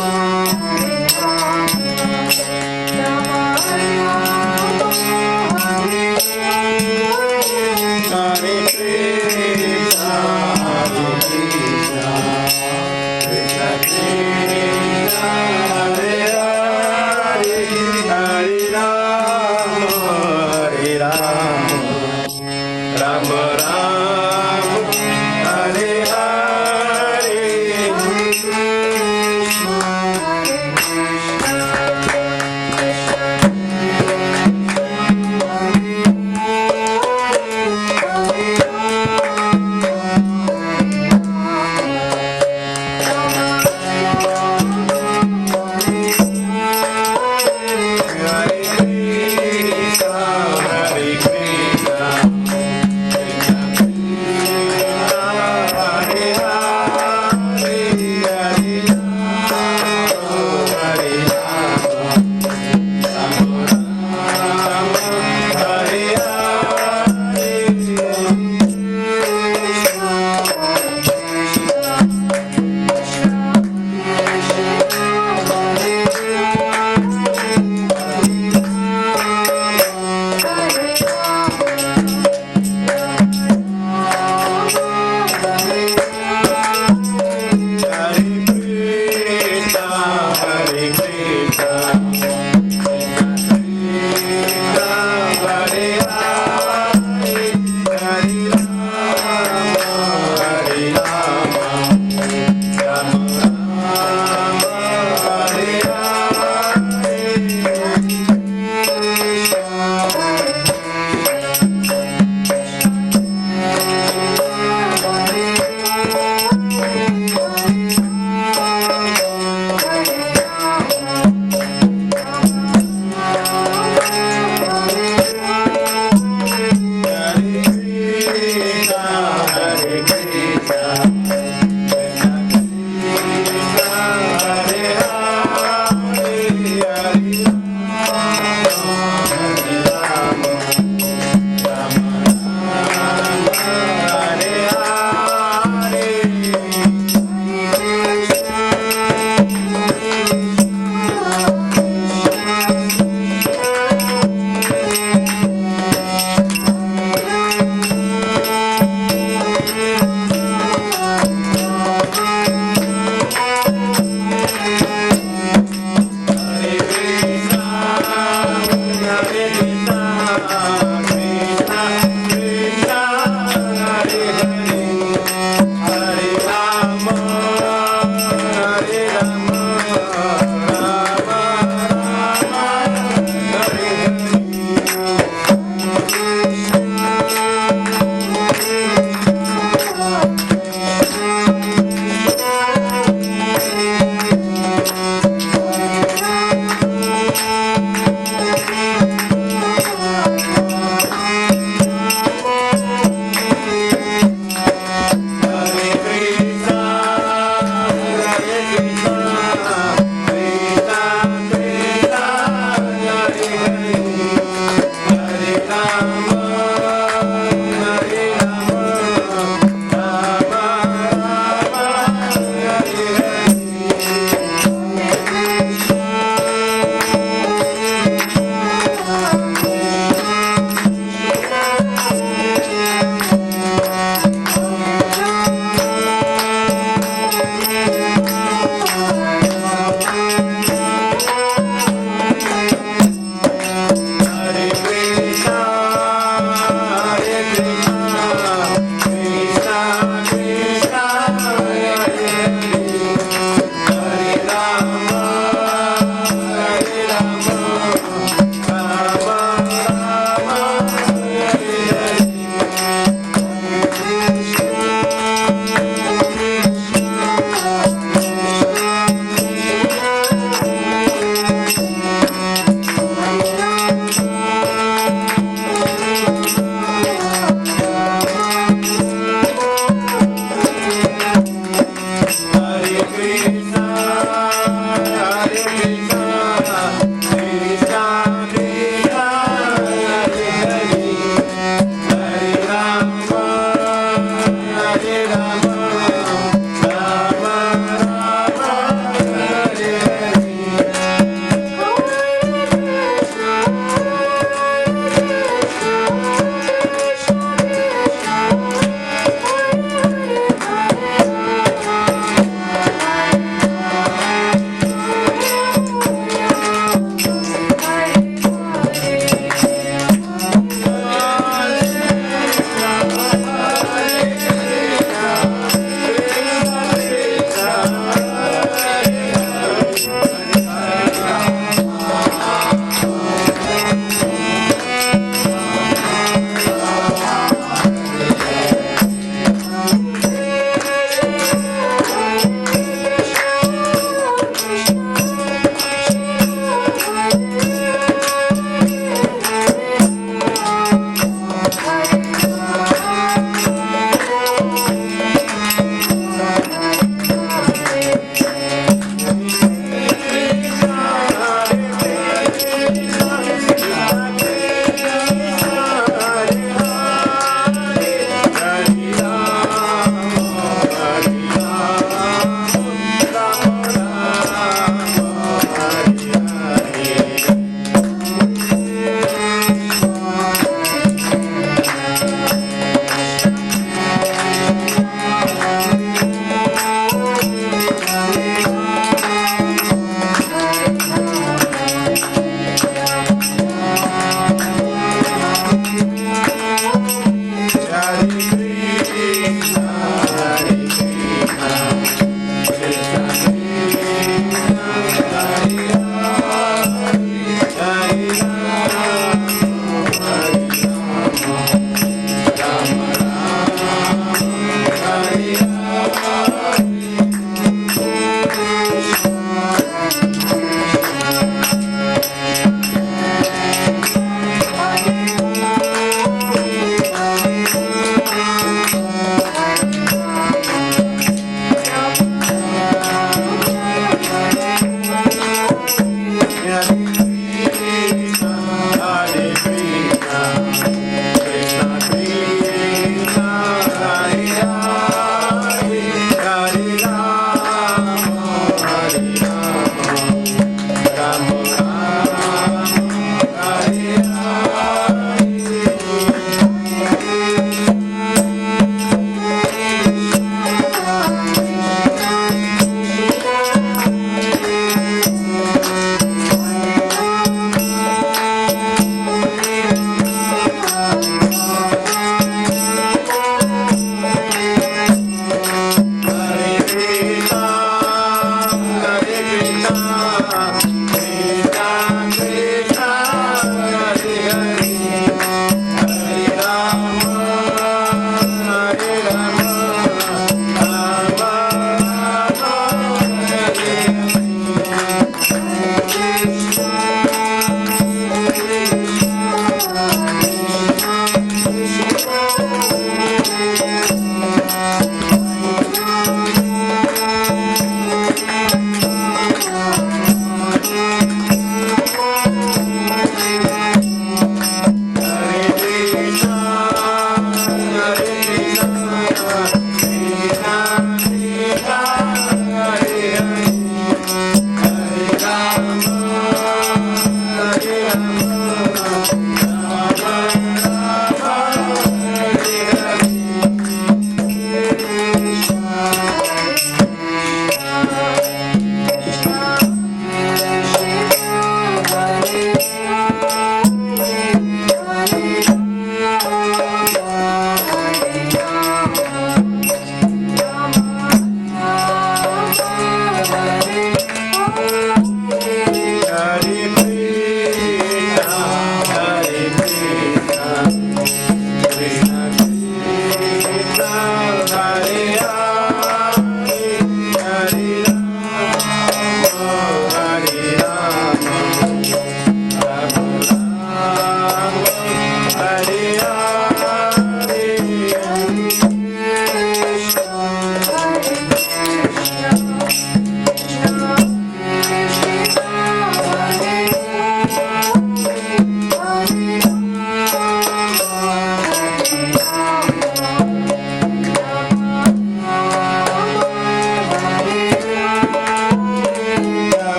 Hare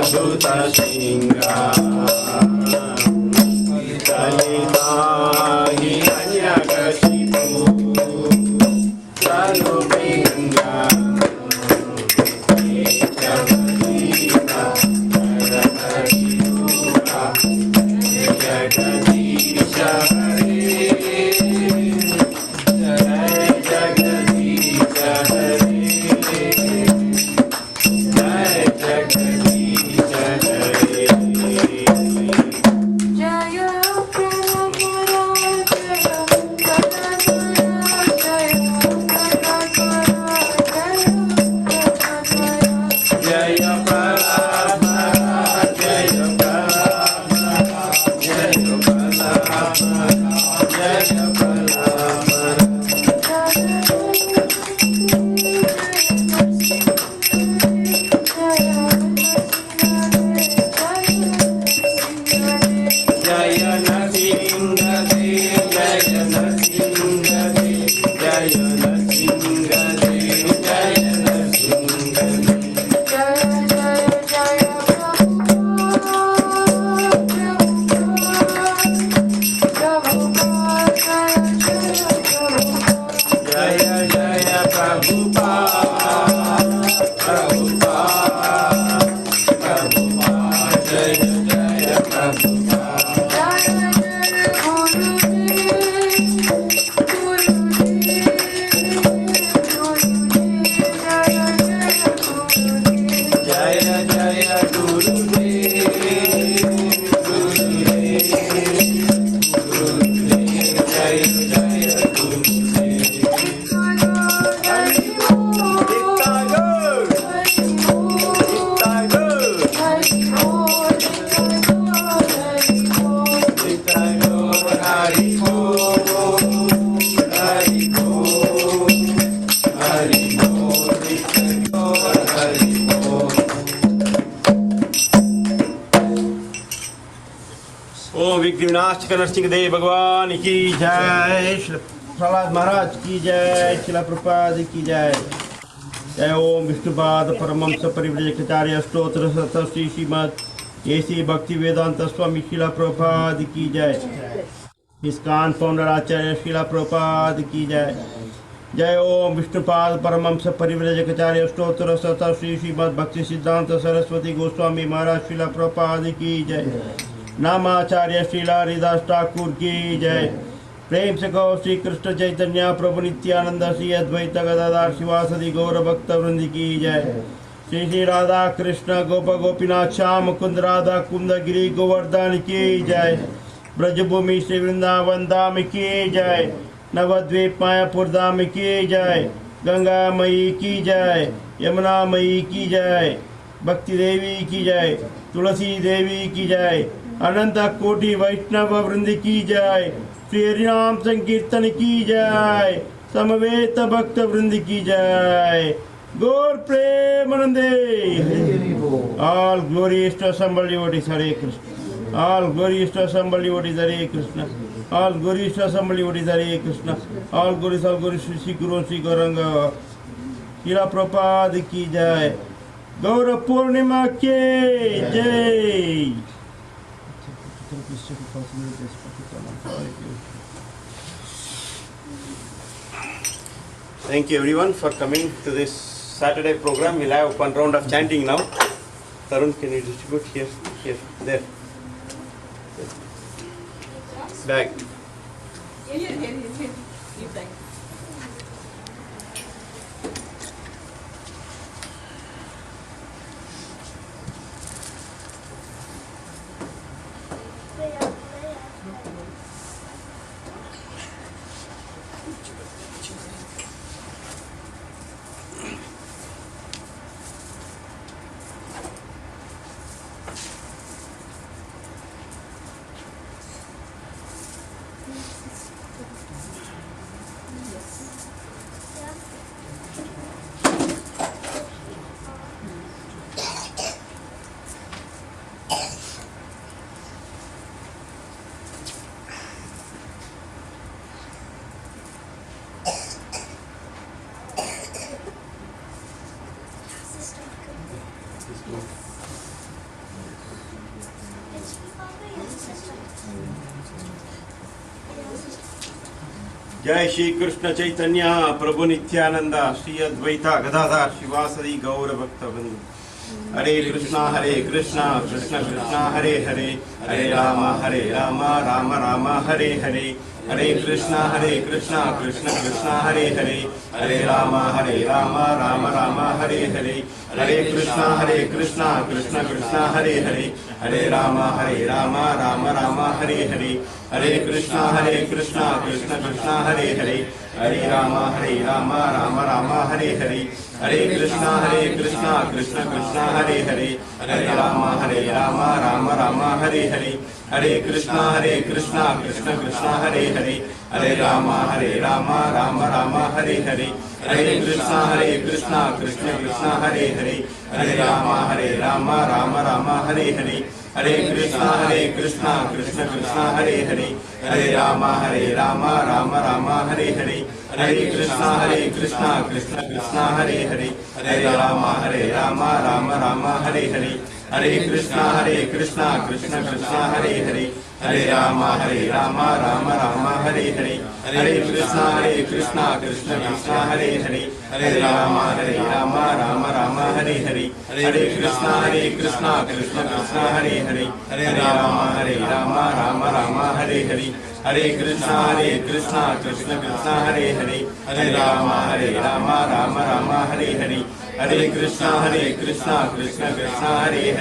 Duta Singha Dalita Hiranyakashipu Salupi Ganga Jagadita Jagadita Jagadisha Hare Jagadisha Hare Narsingh Dev भगवान की जय, श्री प्रहलाद महाराज की जय, श्रील प्रभुपाद की जय। जय ओम विष्णुपाद परमहंस परिव्राजकाचार्य स्तोत्र सत श्री श्रीमद एसी भक्ति वेदांत स्वामी श्रील प्रभुपाद की जय। इस्कान फाउंडर आचार्य श्रील प्रभुपाद की जय। जय ओम विष्णुपाद परमहंस परिव्राजकाचार्य स्तोत्र सत श्री श्रीमद भक्ति सिद्धांत सरस्वती गोस्वामी महाराज श्रील प्रभुपाद की जय। नामाचार्य श्रीला हरिदास ठाकुर की जय। प्रेम से गौ श्री कृष्ण चैतन्य प्रभु नित्यानंद श्री अद्वैत गदाधर शिवासदि गौर भक्त वृंद की जय। श्री श्री राधा कृष्ण गोप गोपीनाथ श्याम कुंद राधा कुंद गिरी गोवर्धन की जय। ब्रजभूमि श्री वृंदावन धाम की जय। नवद्वीप मायापुर धाम की जय। गंगा मई की जय। यमुना मई की जय। भक्ति देवी की जय। तुलसी देवी की जय। अनंत कोटि वैष्णव वृंद की जय। श्री हरिनाम संकीर्तन की जय। समवेत भक्त वृंद की जय। गौर प्रेमानंदे। All glorious to assembled devotees, Hare Krishna. All glorious to assembled devotees, Hare Krishna. All glorious to assembled devotees, Hare Krishna. All glorious Sri Guru Sri Gauranga. Srila Prabhupada की जय। गौर पूर्णिमा की जय। Thank you everyone for coming to this Saturday program. We'll have one round of chanting now. Tarun, can you distribute here, there? Back. Here. Back. जय श्री कृष्ण चैतन्य प्रभु नित्यानंद श्री अद्वैता गदाधर शिवासदि गौर भक्त बंधु। हरे कृष्णा कृष्ण कृष्णा हरे हरे, हरे राम राम राम हरे हरे, हरे कृष्णा कृष्ण कृष्णा हरे हरे, हरे राम राम राम हरे हरे, हरे कृष्णा कृष्ण कृष्णा हरे हरे, हरे राम राम राम हरे हरे, हरे कृष्णा कृष्ण कृष्णा हरे हरे, हरे राम राम राम हरे हरे, हरे कृष्णा कृष्ण कृष्णा हरे हरे, हरे राम राम राम हरे हरे, हरे कृष्णा कृष्ण कृष्णा हरे हरे, हरे राम राम राम हरे हरे, हरे कृष्णा कृष्ण कृष्णा हरे हरे, हरे राम राम राम हरे हरे, हरे कृष्णा कृष्ण कृष्णा हरे हरे, हरे राम राम राम हरे हरे, हरे कृष्णा कृष्ण कृष्णा हरे हरे, हरे राम राम राम हरे हरे, हरे कृष्णा कृष्ण कृष्णा हरे हरे, हरे राम राम राम हरे हरे, हरे कृष्णा कृष्ण कृष्णा हरे हरे, हरे राम राम राम हरे हरे, हरे कृष्णा कृष्ण कृष्णा हरे हरे, हरे राम राम राम हरे हरे, हरे कृष्णा कृष्ण कृष्णा हरे हरे, हरे राम राम राम हरे हरे, हरे कृष्णा कृष्ण कृष्णा हरे हरे, हरे राम राम राम हरे हरे, हरे कृष्णा कृष्ण कृष्णा हरे हरे, हरे राम राम राम हरे हरे, हरे कृष्णा कृष्ण कृष्णा हरे हरे, हरे राम राम राम हरे हरे, हरे कृष्णा कृष्ण कृष्णा हरे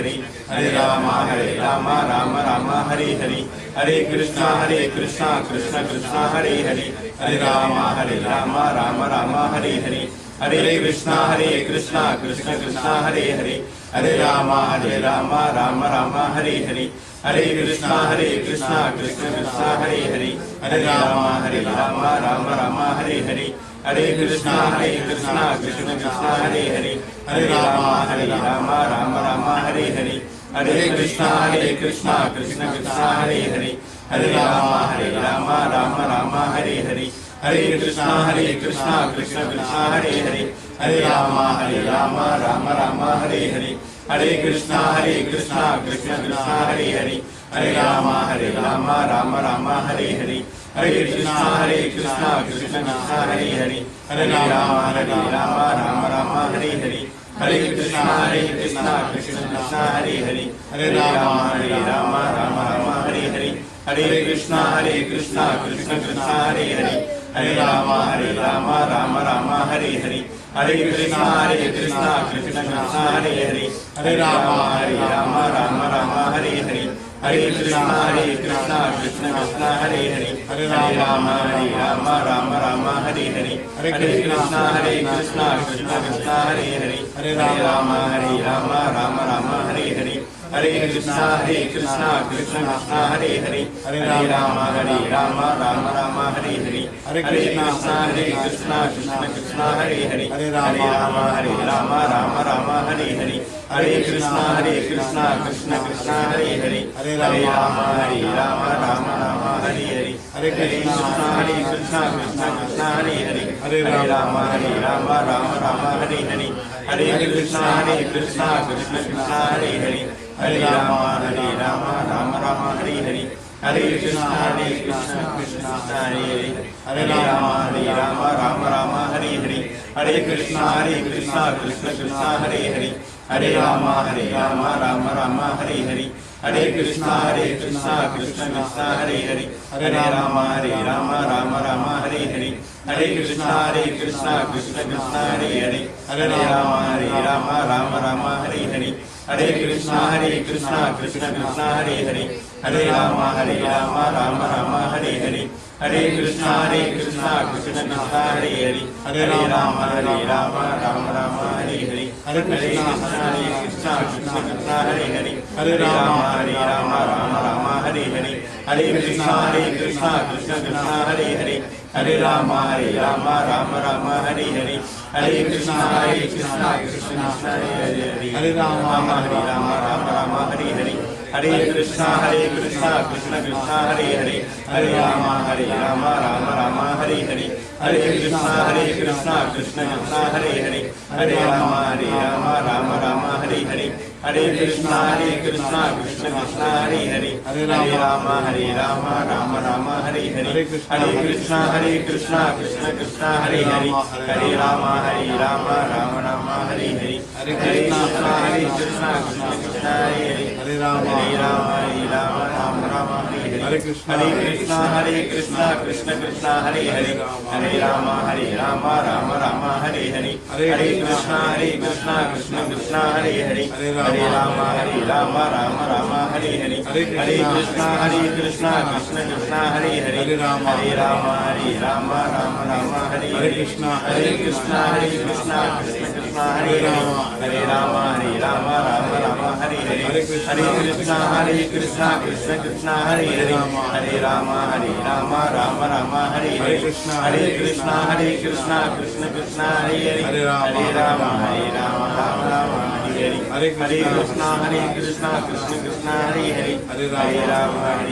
हरे, हरे राम राम राम हरे हरे, हरे कृष्णा कृष्ण कृष्णा हरे हरे, हरे राम राम राम हरे हरे, हरे कृष्णा कृष्ण कृष्णा हरे हरे, हरे राम राम राम हरे हरे, हरे कृष्णा कृष्ण कृष्णा हरे हरे, हरे राम राम राम हरे हरे, हरे कृष्णा कृष्ण कृष्णा हरे हरे, हरे राम राम राम हरे हरे, हरे कृष्णा कृष्ण कृष्णा हरे हरे, हरे राम राम राम हरे हरे, हरे कृष्णा कृष्ण कृष्णा हरे हरे, हरे राम राम राम हरे हरे, हरे कृष्णा कृष्ण कृष्णा हरे हरे, हरे राम राम राम हरे हरे, हरे कृष्णा कृष्ण कृष्णा हरे हरे, हरे राम राम राम हरे हरे, हरे कृष्णा कृष्ण कृष्णा हरे हरे, हरे राम राम राम हरे हरे, हरे कृष्णा कृष्ण कृष्णा हरे हरे, हरे राम राम राम हरे हरे, हरे कृष्णा कृष्ण कृष्णा हरे हरे, हरे राम राम राम हरे हरे, हरे कृष्णा कृष्ण कृष्णा हरे हरे, हरे राम राम हरे हरे, हरे कृष्णा कृष्ण कृष्णा हरे हरे, हरे राम राम हरे हरे, हरे कृष्णा कृष्ण कृष्णा हरे हरे, हरे राम राम हरे हरे, हरे कृष्णा कृष्ण कृष्णा हरे हरे, हरे राम राम हरे हरे, हरे कृष्णा कृष्ण कृष्णा हरे हरे, हरे राम राम हरे हरे, हरे कृष्णा कृष्ण कृष्णा हरे हरे, हरे राम राम हरे हरे, हरे कृष्णा कृष्ण कृष्णा हरे हरे, हरे राम राम हरे हरे, हरे कृष्णा कृष्ण कृष्णा हरे हरे, हरे राम राम हरे हरे, हरे कृष्णा कृष्ण कृष्णा हरे हरे, हरे राम राम हरे हरे, हरे कृष्णा कृष्ण कृष्णा हरे हरे, हरे राम राम हरे हरे, हरे कृष्णा कृष्ण कृष्णा हरे हरे, हरे राम राम हरे हरे, हरे कृष्णा कृष्ण कृष्णा हरे हरे, हरे राम राम हरे हरे, हरे कृष्णा कृष्ण कृष्णा हरे हरे, हरे राम राम हरे हरे, हरे कृष्णा कृष्ण कृष्णा हरे हरे, हरे राम राम हरे हरे, हरे कृष्णा कृष्ण कृष्णा हरे हरे, हरे राम राम हरे Hare Hare, Hare Krishna Krishna Krishna Hare Hare, Hare Rama Rama Rama Hare Hare, Hare Krishna Krishna Krishna Hare Hare, Hare Rama Rama Rama Hare Hare, Hare Krishna Krishna Krishna Hare Hare, Hare Rama Rama Rama Hare Hare, Hare Krishna Krishna Krishna Krishna Hare Hare, Hare Rama Rama Rama Hare Hare, Hare Krishna Krishna Krishna Hare Hare, Hare Rama Rama Rama Hare Hare, Hare Krishna Krishna Krishna Hare Hare, Hare Rama Rama Rama Hare Hare, Hare Krishna Krishna Krishna Krishna Hare Hare, Hare Rama Rama Rama Hare Hare, Hare Krishna Krishna Krishna Hare Hare, Hare Rama Rama Rama Hare Hare, Hare Krishna Krishna Krishna Hare Hare, Hare Rama Rama Rama Hare Hare, Hare Krishna Krishna Krishna Hare Hare, Hare Rama Rama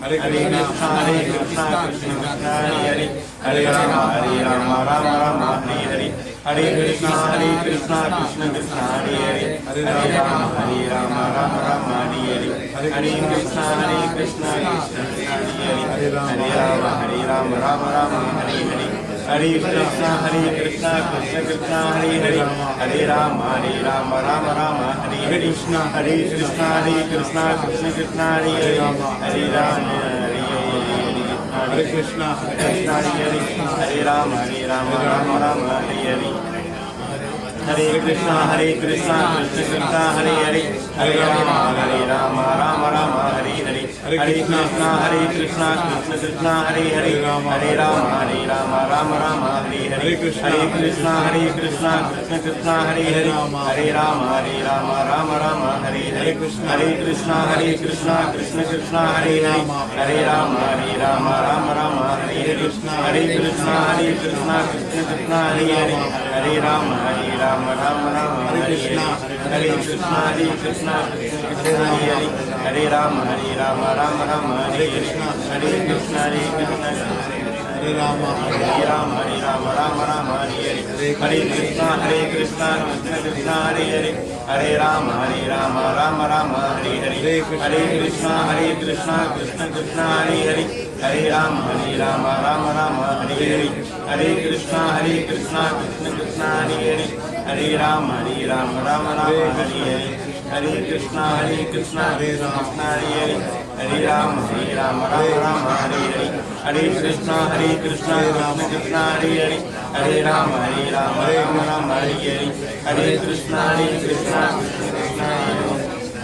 Hare Krishna Krishna Krishna Hare Hare, Hare Rama Rama Hare Hare, Hare Krishna Krishna Krishna Hare Hare, Hare Rama Rama Hare Hare, Hare Krishna Krishna Krishna Hare Hare, Hare Rama Rama Hare Hare, Hare Krishna Krishna Krishna Hare Hare, Hare Rama Rama Hare Hare, Krishna Krishna Krishna Hare Hare, Hare Rama Hare Krishna Krishna Hare Hare Rama Rama Hare Hare, Hare Krishna Krishna Krishna Hare Hare, Hare Rama Rama Hare Hare, Hare Krishna Krishna Krishna Hare Hare, Hare Rama Rama Hare Hare, Hare Krishna Krishna Krishna Hare Hare, Hare Rama Rama Hare Hare, Hare Krishna Krishna Krishna Hare Hare, Hare Rama Rama Hare Hare, Hare Krishna Krishna Krishna Hare Hare, Hare Rama Rama Hare Hare, Hare Krishna Krishna Krishna Hare Hare, Hare Rama Rama Hare Hare, Hare Krishna Hare Rama Rama Hare Hare, Hare Krishna Krishna Krishna Hare Hare, Hare Rama Rama Hare Hare, Hare Krishna Krishna Krishna Hare Hare, Hare Rama Rama Hare Hare, Hare Krishna Krishna Krishna Hare Hare, Hare Rama Rama Hare Hare, Hare Krishna Krishna Krishna Hare Hare, Hare Rama Rama Hare Hare, Hare Krishna Krishna Krishna Hare Hare, Hare Rama Rama Hare Hare, Hare Krishna Krishna Krishna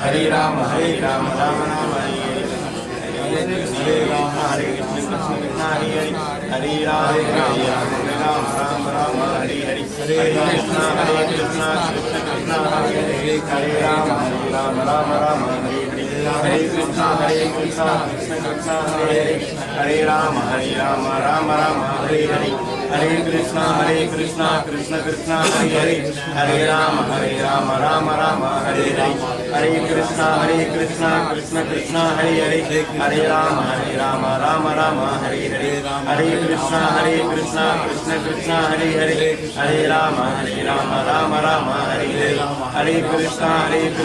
Hare Rama Rama Hare Hare, Hare Krishna Krishna Hare Hare, Hare Rama Rama Hare Hare, Hare Krishna Krishna Krishna Hare Hare, Hare Rama Rama Hare Hare, Hare Krishna Krishna Krishna Hare Hare, Hare Rama Rama Hare Hare, Hare Krishna Krishna Krishna Hare Hare, Hare Rama Rama Hare Hare, Hare Krishna Krishna Krishna Hare Hare, Hare Rama Rama Hare Hare, Hare Krishna Krishna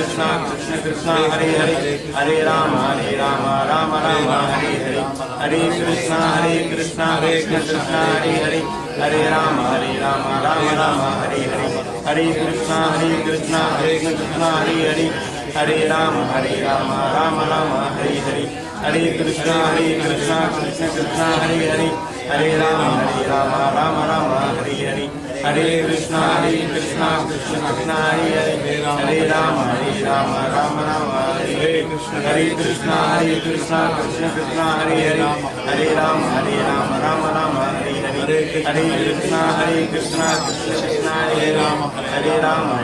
Krishna Hare Hare, Hare Rama Rama Hare Hare, Hare Krishna Krishna Krishna Hare Hare, Hare Rama Rama Hare Hare, Hare Krishna Krishna Krishna Hare Hare, Hare Rama Rama Hare Hare, Hare Krishna Krishna Krishna Hare Hare, Hare Rama Rama Hare Hare, Hare Krishna Krishna Krishna Hare Hare, Hare Rama Rama Hare Hare, Hare Krishna Krishna Krishna Hare Hare, Hare Rama Rama Hare Hare, Hare Krishna Krishna Krishna Hare Hare, Hare Rama Rama Hare Hare, Hare Krishna Krishna Krishna Hare Hare, Hare Rama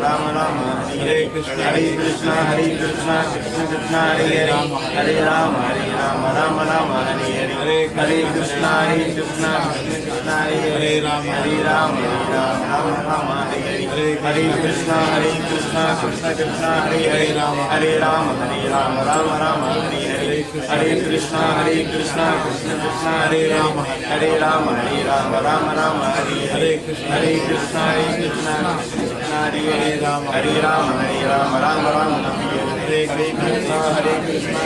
Rama Hare Hare, Hare Krishna Krishna Krishna Hare Hare, Hare Rama Rama Rama Rama Hare Hare Hare Krishna Krishna Krishna Hare Hare Hare Rama Rama Rama Hare Hare Hare Krishna Krishna Krishna Hare Hare Hare Rama Rama Rama Hare Hare Hare Krishna Krishna Krishna Hare Hare Hare Rama Rama Rama Hare Hare Hare Krishna Krishna Krishna Hare Hare Hare Rama Rama Rama Hare Hare Hare Krishna Krishna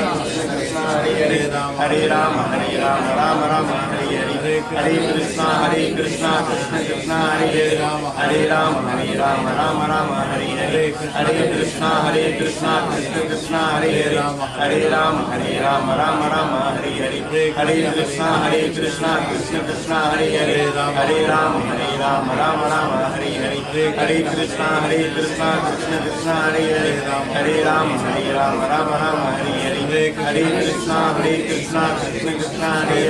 Krishna Hare Hare Hare Rama Rama Rama Hare Hare Hare Krishna Krishna Krishna Hare Hare Hare Rama Rama Rama Hare Hare Hare Krishna Krishna Krishna Hare Hare Hare Rama Rama Rama Hare Hare Hare Krishna Krishna Krishna Hare Hare Hare Rama Rama Rama Hare Hare Hare Krishna Krishna Krishna Hare Hare Hare Rama Rama Rama Hare Hare Hare Krishna Krishna Krishna Hare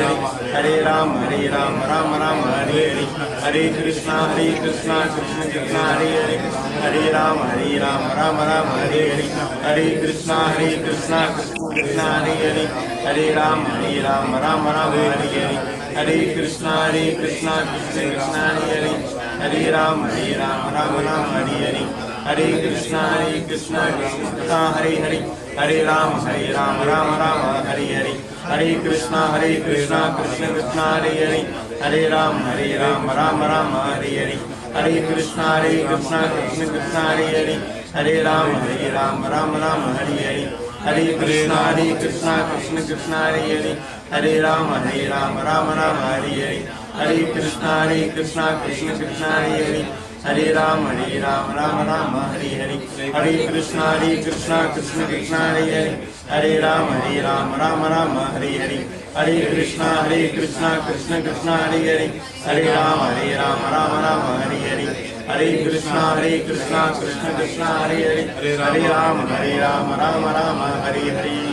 Hare Hare Rama Rama Rama Hare Hare Hare Krishna Krishna Krishna Hare Hare Hare Rama Rama Rama Hare Hare Hare Krishna Krishna Krishna Hare Hare Hare Rama Rama Rama Hare Hare Hare Krishna Krishna Krishna Hare Hare Hare Rama Rama Rama Hare Hare Hare Krishna Krishna Krishna Hare Hare Hare Rama Rama Rama Hare Hare Hare Krishna Krishna Krishna Hare Hare Hare Rama Rama Rama Hare Hare Hare Krishna Krishna Krishna Hare Hare Hare Rama Rama Rama Hare Hare Hare Krishna Krishna Krishna Hare Hare Hare Rama Rama Rama Hare Hare Hare Krishna Krishna Krishna Hare Hare Hare Rama Rama Rama Hare Hare Hare Krishna Krishna Krishna Hare Hare Hare Rama Rama Rama Hare Hare Hare Krishna Krishna Krishna Hare Hare Hare Rama Rama Rama Hare Hare Hare Krishna Krishna Krishna Hare Hare Hare Rama Rama Rama Hare Hare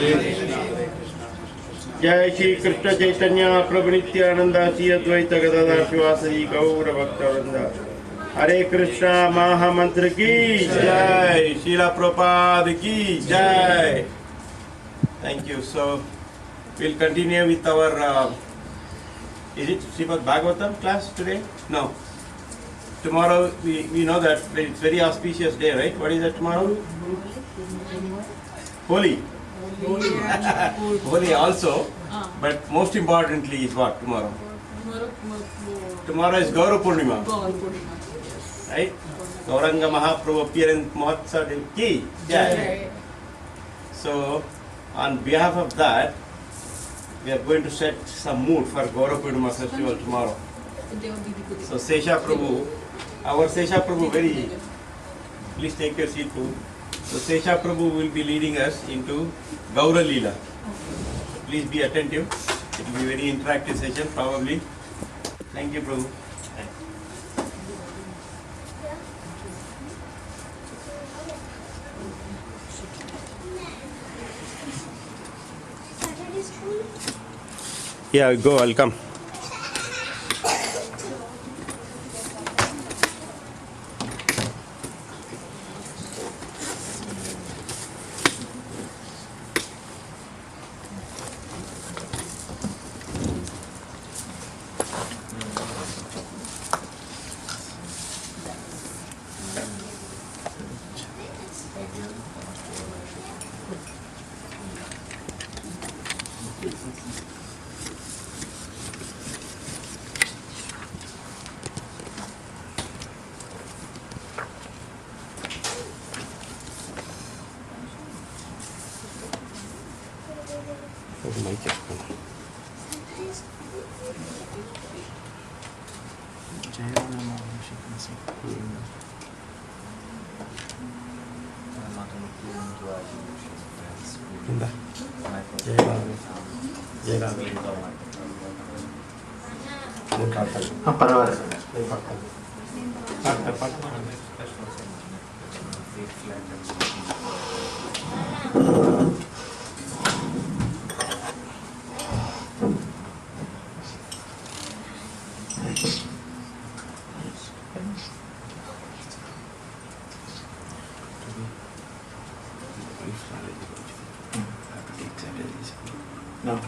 Jai Shri Krishna Chaitanya Prabhu Nityananda Shri Advaita Gadadhar Shivasari Gaura Bhaktavranda Hare Krishna Mahamantra ki Jai, Srila Prabhupada ki Jai. Thank you. So we'll continue with our is it Srimad Bhagavatam class today? No. Tomorrow we know that it's very auspicious day, right? What is that tomorrow? Holi. Holi also, but most importantly is what tomorrow? Tomorrow is Gaura Purnima. Right? Gauranga Mahaprabhu appearance Mahotsav ki Jai. So on behalf of that, we are going to set some mood for Gaura Purnima festival tomorrow. So Sesha Prabhu, our Sesha Prabhu please take your seat too. So Sesha Prabhu will be leading us into Gaura Lila. So please be attentive. It will be a very interactive session probably. Thank you, Prabhu. Yeah, go, I'll come. No.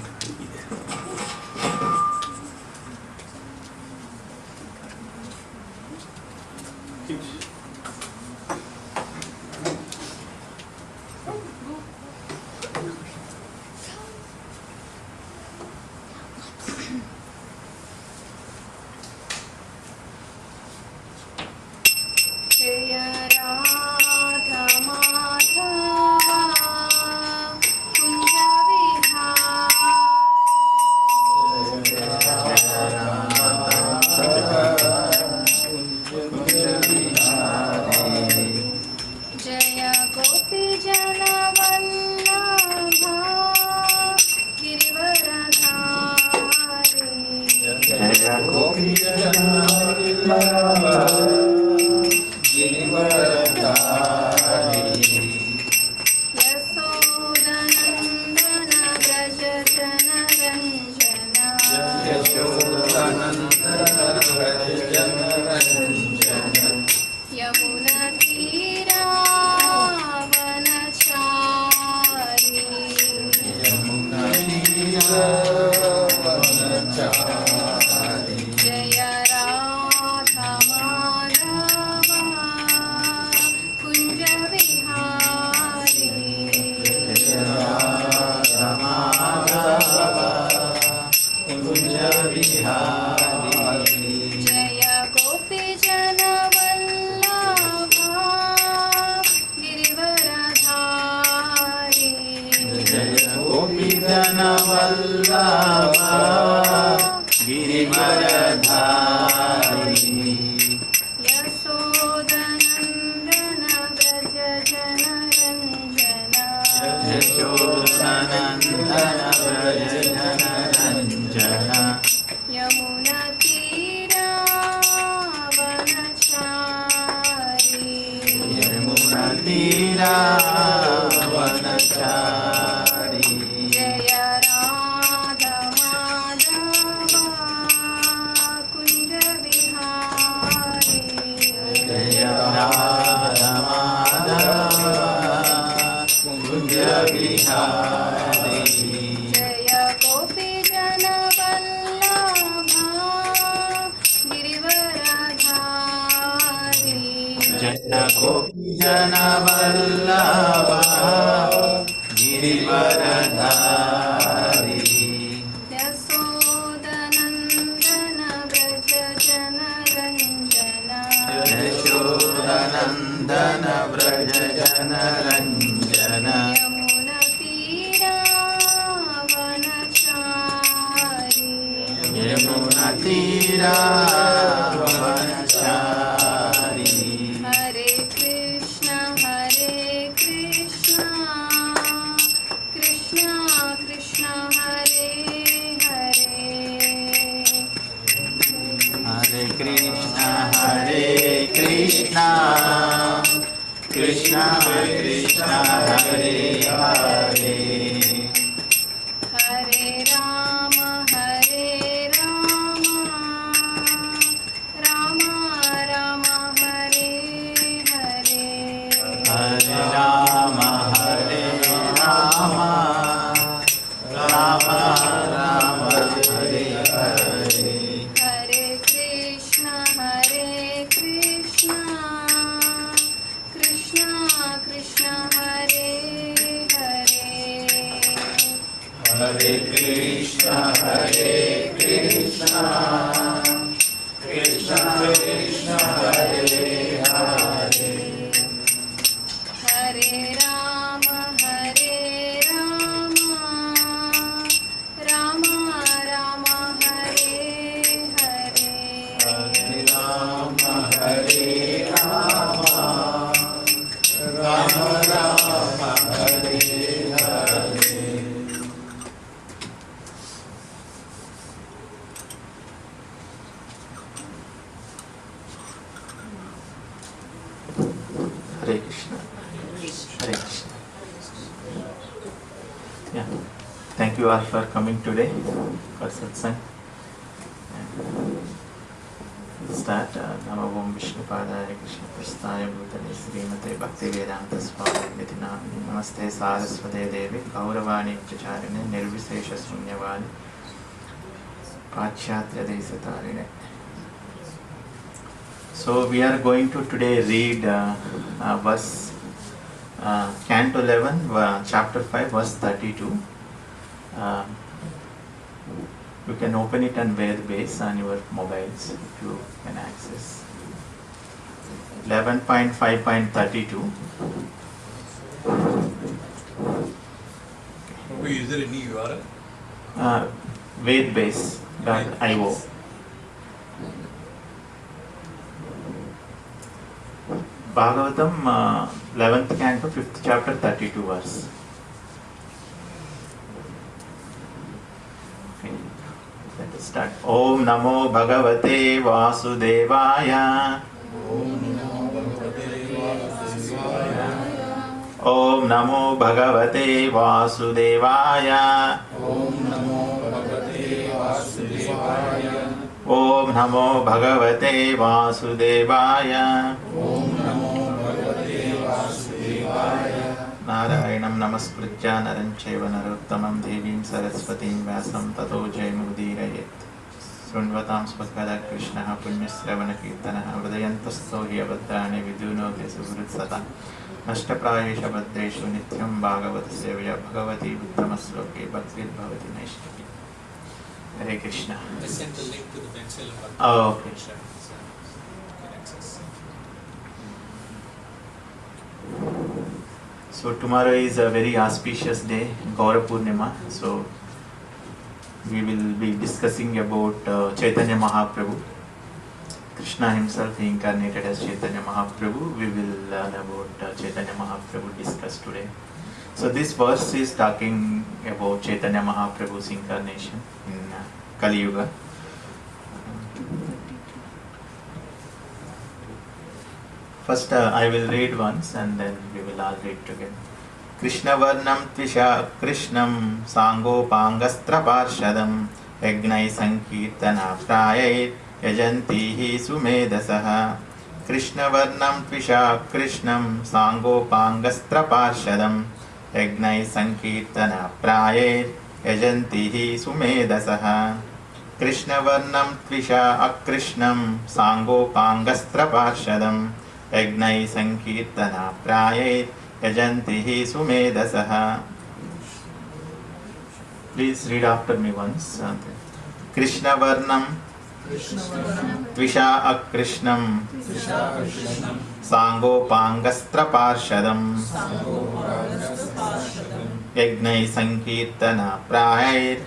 Thank you all for coming today for satsang. start. Namo Om Vishnu Padaya Krishna Prasthaya Bhutale Srimate Bhakti Vedanta Swami Niti Namaste Saraswate Devi Gauravani Pracharine Nirvisesha Sunyavani Pachyatra Desatarine. So we are going to today read verse Canto 11, chapter 5, verse 32. You can open it on Ved base on your mobiles if you can access. 11.5.32. Is there any URL? Vedbase.io. Bhagavatam 11th canto 5th chapter 32 verse. Okay. Let us start. Om Namo Bhagavate Vasudevaya. Om Namo Bhagavate Vasudevaya. Om Namo Bhagavate Vasudevaya. Narayanam Namaskritya Naram Chaiva Narottamam Devim Saraswatim Vyasam Tato Jayamudiraye. Srunvatam Svakada Krishna Punyasravana Kirtana Vradayantasto Hyabhadrani Viduno Vesuvrutsata Nashtaprayesha Bhadreshu Nityam Bhagavata Sevya Bhagavati Uttamasloke Bhaktir Bhavati Naishtaki. Hare Krishna. I sent the link to the pencil. Oh, okay. So you can access. So tomorrow is a very auspicious day, Gaura Purnima. So we will be discussing about Chaitanya Mahaprabhu. Krishna himself incarnated as Chaitanya Mahaprabhu. We will learn about Chaitanya Mahaprabhu discussed today. So this verse is talking about Chaitanya Mahaprabhu's incarnation in Kali Yuga. First I will read once and then we will all read together. Krishna Varnam Tvisha Krishnam Sangopangastra Parshadam Yagnai Sankirtana Prayai Yajantihi Sumedasaha. Krishna Varnam Tvisha Krishnam Sangopangastra Parshadam Yagnai Sankirtana Prayai Yajantihi Sumedasaha. Krishna Varnam Tvisha Akrishnam Sangopangastra Parshadam Yagnai Sankirtana Prayai Yajantihi Sumedasaha. Please read after me once. Krishna Varnam Tvisha Akrishnam Sangopangastra Parshadam Yagnai Sankirtana Prayai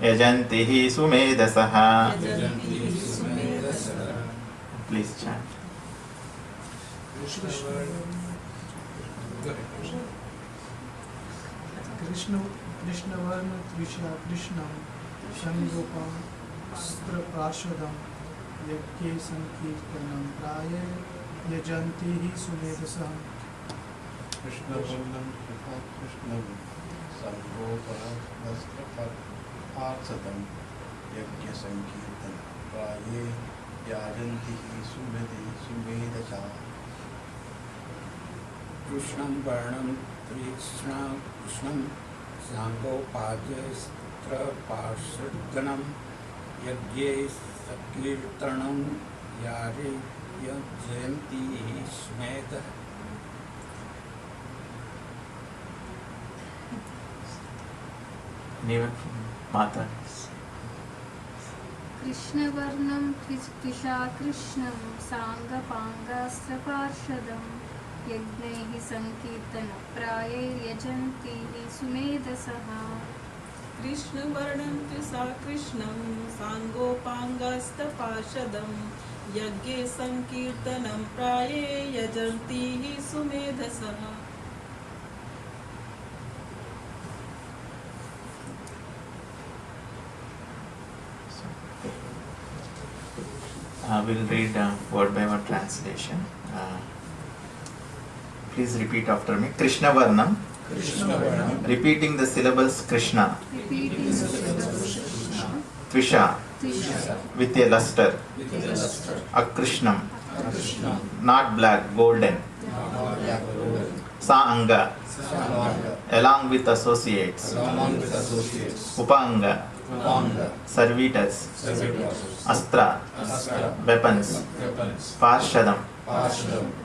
Yajantihi Sumedasaha. Please chant. Krishna Varna Tvisha Krishnam Shangopam Astra Prashadam Yagye Sankirtanam Praye Yajantihi Sumedasam. Krishna Varnam Tvisha Krishnam Shangopam Astra Prashadam Yagye Sankirtanam Praye Yajantihi Sumedasam. Krishnam Varnam Krishnam Sangopadyastra Parshadganam Yagye Sakirtanam Yare Yajanti Smeda. Anyone from Mata? Krishna Varnam Tvisha Krishnam Sanga Pangastra Parshadam Yagnaihi Sankirtana Praye Yajantihi Sumedasaha. Krishna Varnam Tisa Krishnam Sangopangasta Parshadam Yagye Sankirtanam Praye Yajantihi Sumedhasaha. We'll read word by word translation. Please repeat after me. Krishna Varnam. Repeating the syllables Krishna. Tvisha. Trisha. with a luster. Akrishnam, not black, golden. Saanga, along with associates. Upanga, servitors. Astra, weapons. Parshadam,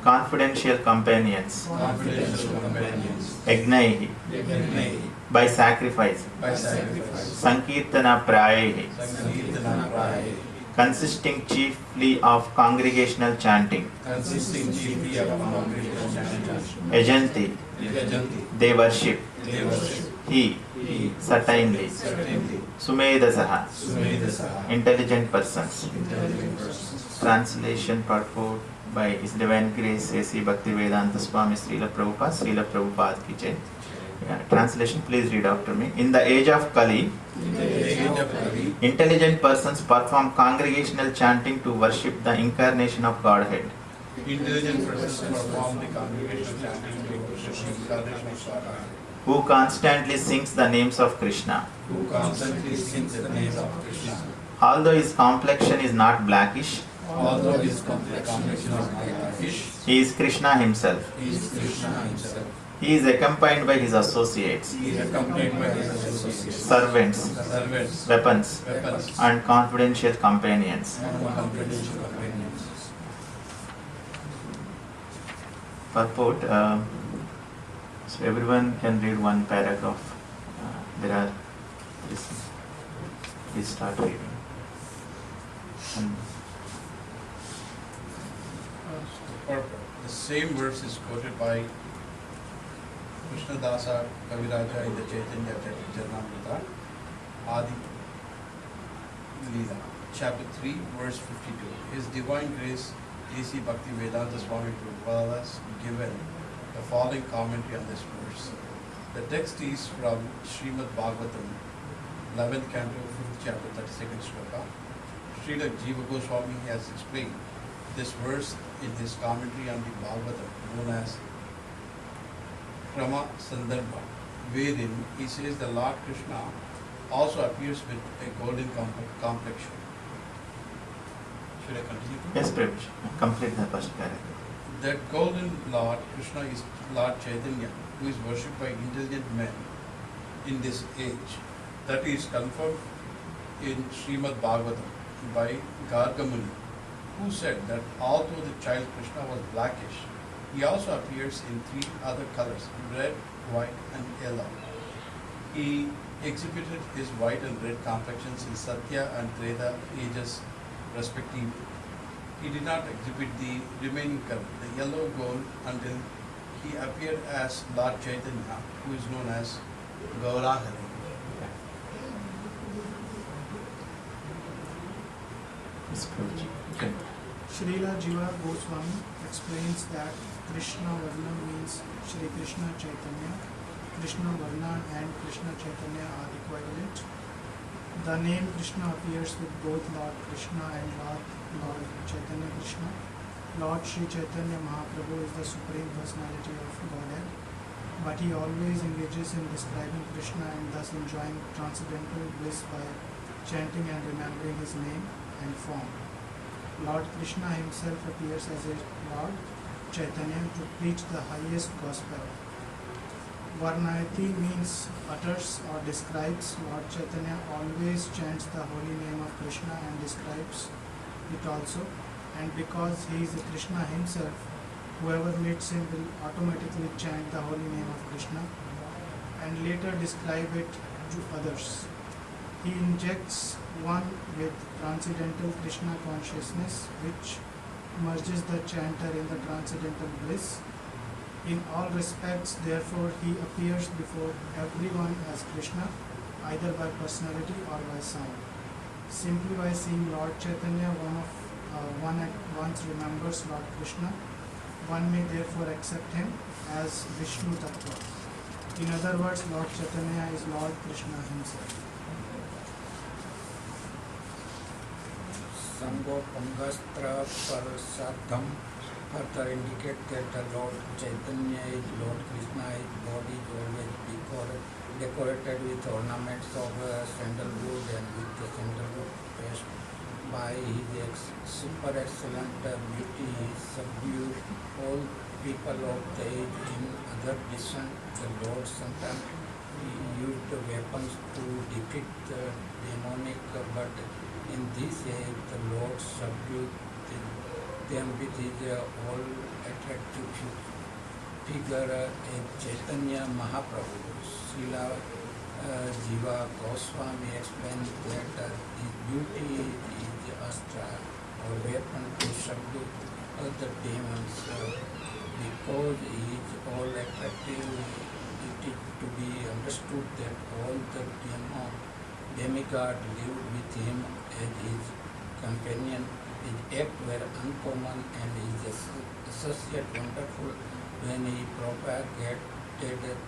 confidential companions. Yagnaihi, by sacrifice. Sankirtana Prayehi, consisting chiefly of congregational chanting. Yajanti, they worship. He, certainly. Sumedasaha, intelligent persons. Translation purport by His Divine Grace A.C. Bhaktivedanta Swami Srila Prabhupada ki jai. Translation, please read after me. In the age of Kali, intelligent persons perform congregational chanting to worship the incarnation of Godhead. Intelligent persons perform the congregational chanting to worship the incarnation of Godhead. Who constantly sings the names of Krishna. Although his complexion is not blackish, he is Krishna himself. He is accompanied by his associates, servants, weapons, and confidential companions. Purport. So everyone can read one paragraph. Please start reading. The same verse is quoted by Krishnadasa Kaviraja in the Chaitanya Charitamrita, Adi Lila, chapter 3, verse 52. His Divine Grace A.C. Bhaktivedanta Swami Prabhupada has given the following commentary on this verse. The text is from Srimad Bhagavatam, 11th canto, 5th chapter, 32nd shloka. Srila Jiva Goswami has explained this verse in his commentary on the Bhagavatam, known as Krama Sandarbha, wherein he says the Lord Krishna also appears with a golden complexion. Should I continue? Yes, Prabhu. Complete the first paragraph. That golden Lord Krishna is Lord Chaitanya, who is worshipped by intelligent men in this age. That is confirmed in Srimad Bhagavatam by Gargamuni, who said that although the child Krishna was blackish, he also appears in 3 other colors, red, white, and yellow. He exhibited his white and red complexions in Satya and Treta ages respectively. He did not exhibit the remaining color, the yellow gold, until he appeared as Lord Chaitanya, who is known as Gaura Lila. Srila Jiva Goswami explains that Krishna Varna means Shri Krishna Chaitanya. Krishna Varna and Krishna Chaitanya are equivalent. The name Krishna appears with both Lord Krishna and Lord Chaitanya Krishna. Lord Sri Chaitanya Mahaprabhu is the Supreme Personality of Godhead, but he always engages in describing Krishna and thus enjoying transcendental bliss by chanting and remembering his name and form. Lord Krishna himself appears as a Lord Chaitanya to preach the highest gospel. Varnayati means utters or describes. Lord Chaitanya always chants the holy name of Krishna and describes it also. And because he is Krishna himself, whoever meets him will automatically chant the holy name of Krishna and later describe it to others. He injects one with transcendental Krishna consciousness, which merges the chanter in the transcendental bliss. In all respects, therefore, he appears before everyone as Krishna, either by personality or by sound. Simply by seeing Lord Chaitanya, one at once remembers Lord Krishna. One may therefore accept him as Vishnu Tattva. In other words, Lord Chaitanya is Lord Krishna himself. Sango Pangastra Parasadham further indicate that the Lord Chaitanya is Lord Krishna. His body is always decorated with ornaments of sandalwood and with the sandalwood paste. By his super excellent beauty, he subdued all people of the age. In other descent, the Lord sometimes used weapons to defeat the demonic, but in this age, the Lord subdued them with his all attractive figure in Chaitanya Mahaprabhu. Srila Jiva Goswami explained that his beauty is astra or weapon to subdue the demons. Because he is all attractive, it is to be understood that all the demigods lived with him as his companion. His acts were uncommon and his associate wonderful. When he propagated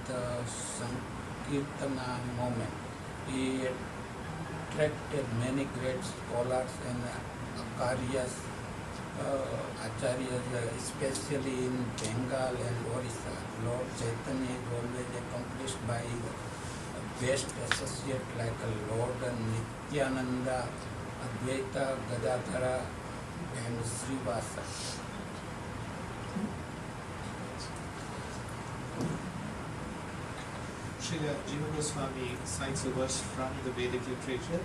the Sankirtana movement, he attracted many great scholars and acharyas, especially in Bengal and Orissa. Lord Chaitanya is always accomplished by his best associate like Lord Nityananda, Advaita Gadadhara and Srivasa. Srila Jiva Goswami cites a verse from the Vedic literature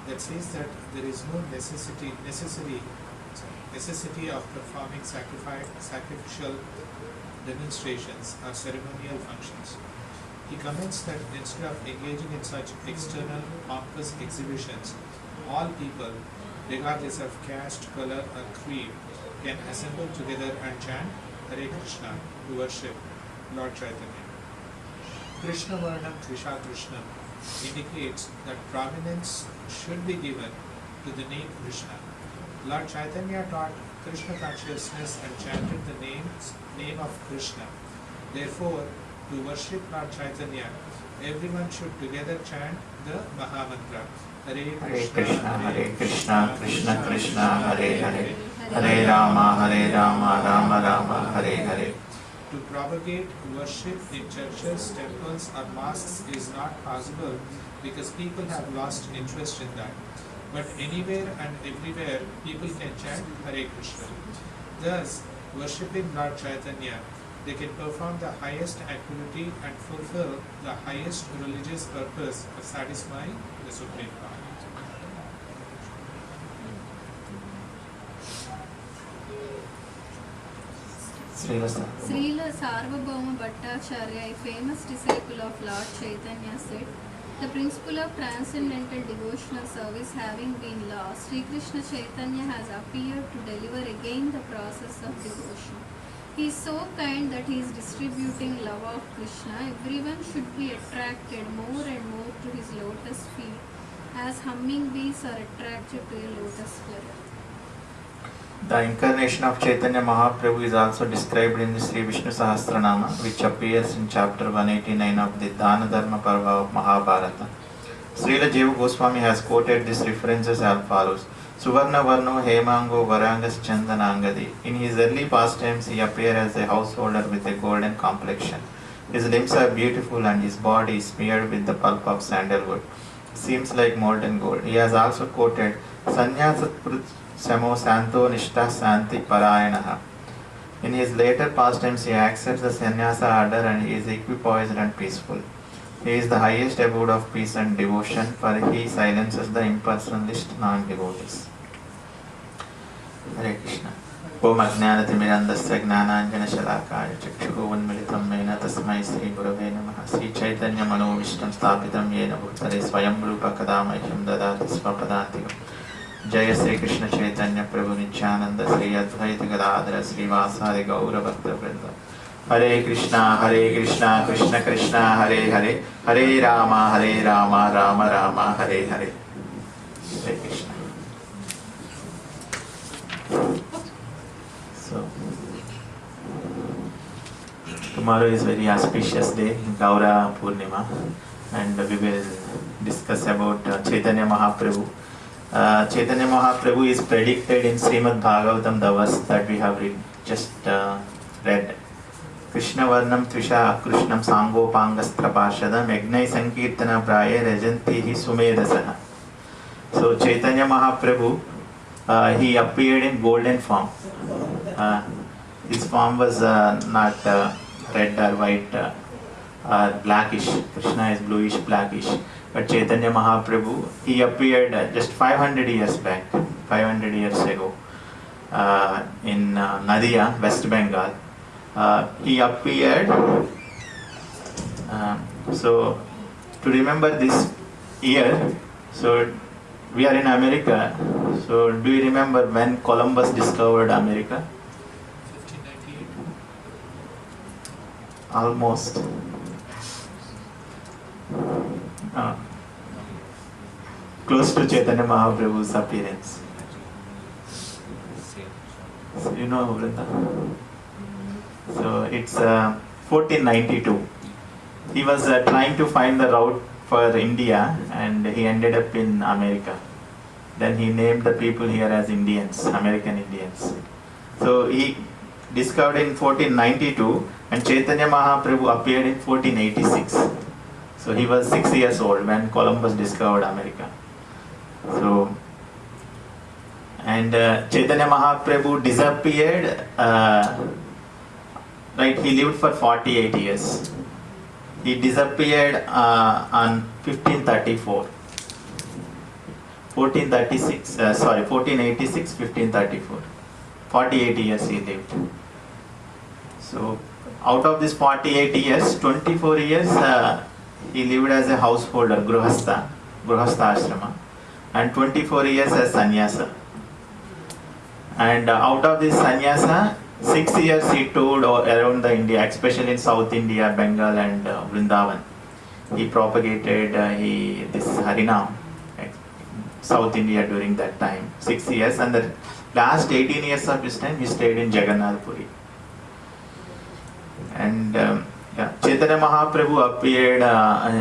that says that there is no necessity of performing sacrificial demonstrations or ceremonial functions. He comments that instead of engaging in such external pompous exhibitions, all people, regardless of caste, color or creed, can assemble together and chant Hare Krishna to worship Lord Chaitanya. Krishna Varnam Trisha Krishnam indicates that prominence should be given to the name Krishna. Lord Chaitanya taught Krishna consciousness and chanted the name of Krishna. Therefore, to worship Lord Chaitanya, everyone should together chant the Mahamantra. Hare Hare Krishna, Krishna Krishna, Hare Hare, Hare Rama, Rama Rama, Hare Hare. To propagate worship in churches, temples or mosques is not possible because people have lost interest in that. But anywhere and everywhere people can chant Hare Krishna. Thus, worshipping Lord Chaitanya, they can perform the highest activity and fulfill the highest religious purpose of satisfying the Supreme Lord. Srila Sarvabhauma Bhattacharya, a famous disciple of Lord Chaitanya, said, "The principle of transcendental devotional service having been lost, Sri Krishna Chaitanya has appeared to deliver again the process of devotion. He is so kind that he is distributing love of Krishna. Everyone should be attracted more and more to his lotus feet, as humming bees are attracted to a lotus flower." The incarnation of Chaitanya Mahaprabhu is also described in the Sri Vishnu Sahasranama, which appears in chapter 189 of the Dana Dharma Parva of Mahabharata. Srila Jiva Goswami has quoted these references as follows: Suvarna Varno Hemango Varangas Chandanangadi. In his early pastimes, he appeared as a householder with a golden complexion. His limbs are beautiful and his body is smeared with the pulp of sandalwood. Seems like molten gold. He has also quoted Sanyasat Samo Santo Nishta Santi Parayanaha. In his later pastimes, he accepts the sannyasa order and he is equipoised and peaceful. He is the highest abode of peace and devotion, for he silences the impersonalist non-devotees. Hare Krishna. Om Ajnanatimirandasya Gnananjana Shalakaya Chakshuhu Unmilitam Mena Tasmai Sri Gurave Namaha. Sri Chaitanya Manovishtam Sthapitam Yena Bhutale Swayam Rupa Kadamahyam Dadati Svapadantikam. Jaya Sri Krishna Chaitanya Prabhu Nityananda Sri Advaita Gadadhara Sri Vasari Gaura Bhakta Vrinda. Hare Krishna, Krishna Krishna, Hare Hare, Hare Rama, Rama Rama, Hare Hare. Hare Krishna. So, tomorrow is very auspicious day, Gaura Purnima, and we will discuss about Chaitanya Mahaprabhu. Chaitanya Mahaprabhu is predicted in Srimad Bhagavatam, the verse that we have just read. Krishna Varnam Tvisha Krishnam Sangopangastrapashadam Yagnai Sankirtana Praye Rajantihi Sumedasaha. So Chaitanya Mahaprabhu, he appeared in golden form. His form was not red or white or blackish. Krishna is bluish blackish. But Chaitanya Mahaprabhu, he appeared just 500 years back, 500 years ago, in Nadia, West Bengal. He appeared. So to remember this year, so we are in America. So do you remember when Columbus discovered America? 1598. Almost. Close to Chaitanya Mahaprabhu's appearance. So you know Vrinda? So it's 1492. He was trying to find the route for India and he ended up in America. Then he named the people here as Indians, American Indians. So he discovered in 1492 and Chaitanya Mahaprabhu appeared in 1486. So he was 6 years old when Columbus discovered America. So, and Chaitanya Mahaprabhu disappeared, right, he lived for 48 years. He disappeared on 1534. 1486, 1534. 48 years he lived. So, out of this 48 years, 24 years he lived as a householder, Gruhastha Ashrama, and 24 years as sannyasa. And out of this sannyasa, 6 years he toured around the India, especially in South India, Bengal and Vrindavan. He propagated this Harinam, South India during that time, 6 years, and the last 18 years of his time he stayed in Jagannath Puri. And Chaitanya Mahaprabhu appeared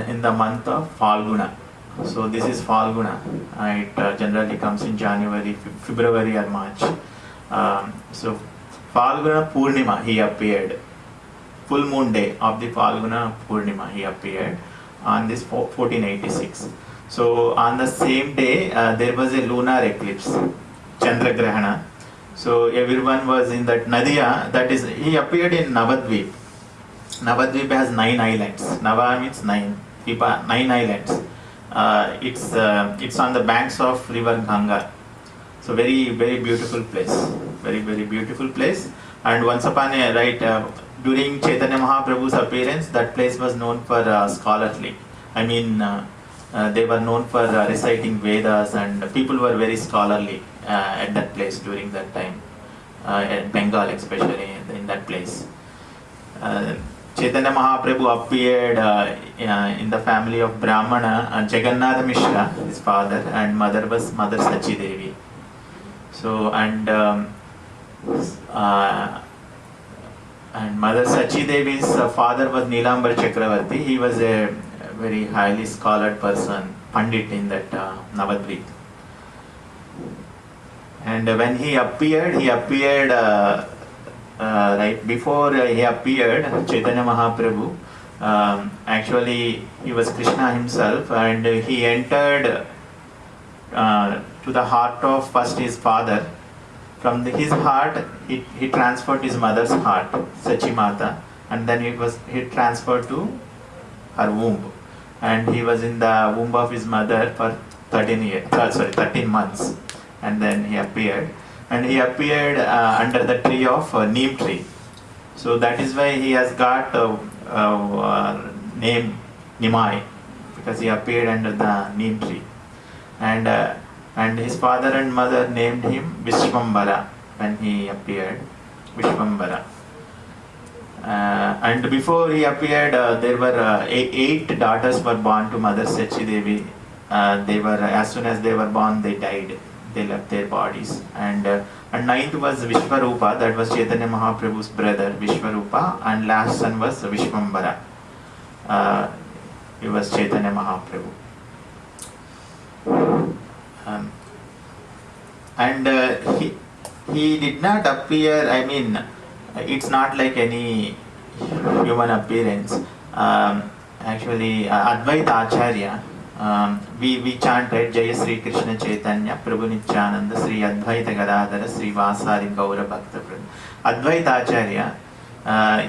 in the month of Falguna. So this is Falguna. It generally comes in January, February or March. So Falguna Purnima he appeared. Full moon day of the Falguna Purnima he appeared on this 1486. So on the same day there was a lunar eclipse, Chandra Grahana. So everyone was in that Nadia, that is, he appeared in Navadvip. Navadvip has 9 islands. Nava means 9. Vipa, 9 islands. It's on the banks of river Ganga. So very, very beautiful place. Very, very beautiful place. And once upon a during Chaitanya Mahaprabhu's appearance, that place was known for scholarly. I mean, they were known for reciting Vedas, and people were very scholarly at that place during that time. In Bengal especially, in that place. Chaitanya Mahaprabhu appeared in the family of Brahmana, and Jagannath Mishra, his father, and mother was Mother Sachi Devi. So, and Mother Sachi Devi's father was Nilambar Chakravarti. He was a very highly scholared person, Pandit in that Navadvip. And when he appeared right before he appeared, Chaitanya Mahaprabhu, actually he was Krishna himself, and he entered to the heart of first his father. From his heart, he transferred his mother's heart, Sachi Mata, and then he transferred to her womb, and he was in the womb of his mother for 13 months, and then he appeared. And he appeared under the tree of neem tree. So that is why he has got name Nimai, because he appeared under the neem tree. And his father and mother named him Vishwambara when he appeared, Vishwambara. And before he appeared, there were 8 daughters were born to Mother Sachi Devi. As soon as they were born, they died. They left their bodies. And 9th was Vishwarupa, that was Chaitanya Mahaprabhu's brother, Vishwarupa, and last son was Vishwambara. He was Chaitanya Mahaprabhu. And he did not appear, I mean, it's not like any human appearance. Actually, Advaita Acharya, we chant, right, Jaya Sri Krishna Chaitanya Prabhu Nityananda Sri Advaita Gadadhara Sri Vasari Gaura Bhakta Prabhu. Advaita Acharya,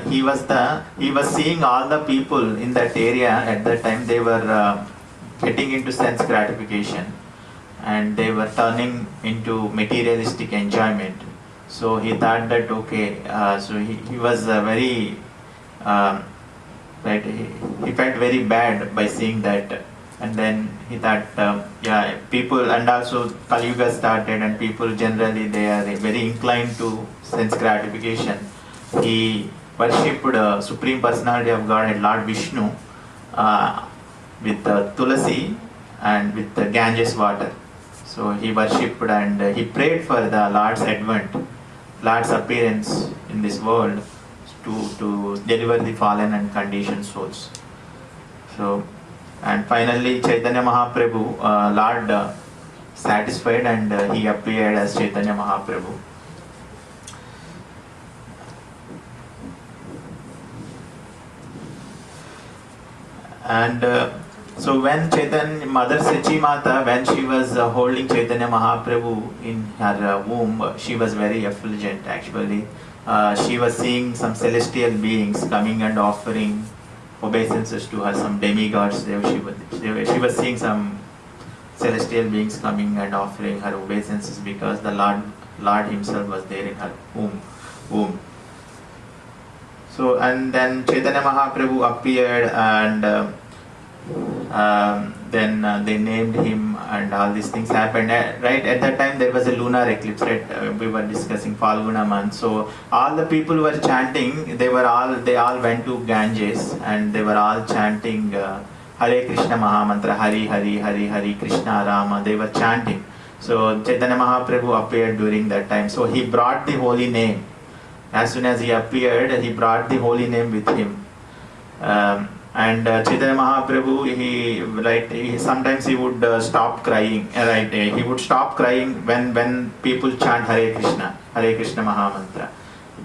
he was seeing all the people in that area at that time. They were getting into sense gratification and they were turning into materialistic enjoyment. So he thought that okay, so he was very right, he felt very bad by seeing that, and then he thought yeah, people, and also Kali Yuga started and people generally they are very inclined to sense gratification. He worshipped Supreme Personality of Godhead Lord Vishnu with Tulasi and with the Ganges water. So he worshipped and he prayed for the Lord's advent, Lord's appearance in this world to deliver the fallen and conditioned souls. So, and finally Chaitanya Mahaprabhu, Lord satisfied and he appeared as Chaitanya Mahaprabhu. And so when Chaitanya, Mother Sachi Mata, when she was holding Chaitanya Mahaprabhu in her womb, she was very effulgent actually. She was seeing some celestial beings coming and offering obeisances to her, some demigods. She was seeing some celestial beings coming and offering her obeisances because the Lord himself was there in her womb. So, and then Chaitanya Mahaprabhu appeared and then they named him and all these things happened. Right at that time there was a lunar eclipse, right? We were discussing Falguna month. So all the people were chanting, they all went to Ganges and they were all chanting Hare Krishna Mahamantra, Hari Hari Hari Hari Krishna Rama. They were chanting. So Chaitanya Mahaprabhu appeared during that time. So he brought the holy name. As soon as he appeared, he brought the holy name with him. And Chaitanya Mahaprabhu, he sometimes he would stop crying. Right, he would stop crying when people chant Hare Krishna Mahamantra.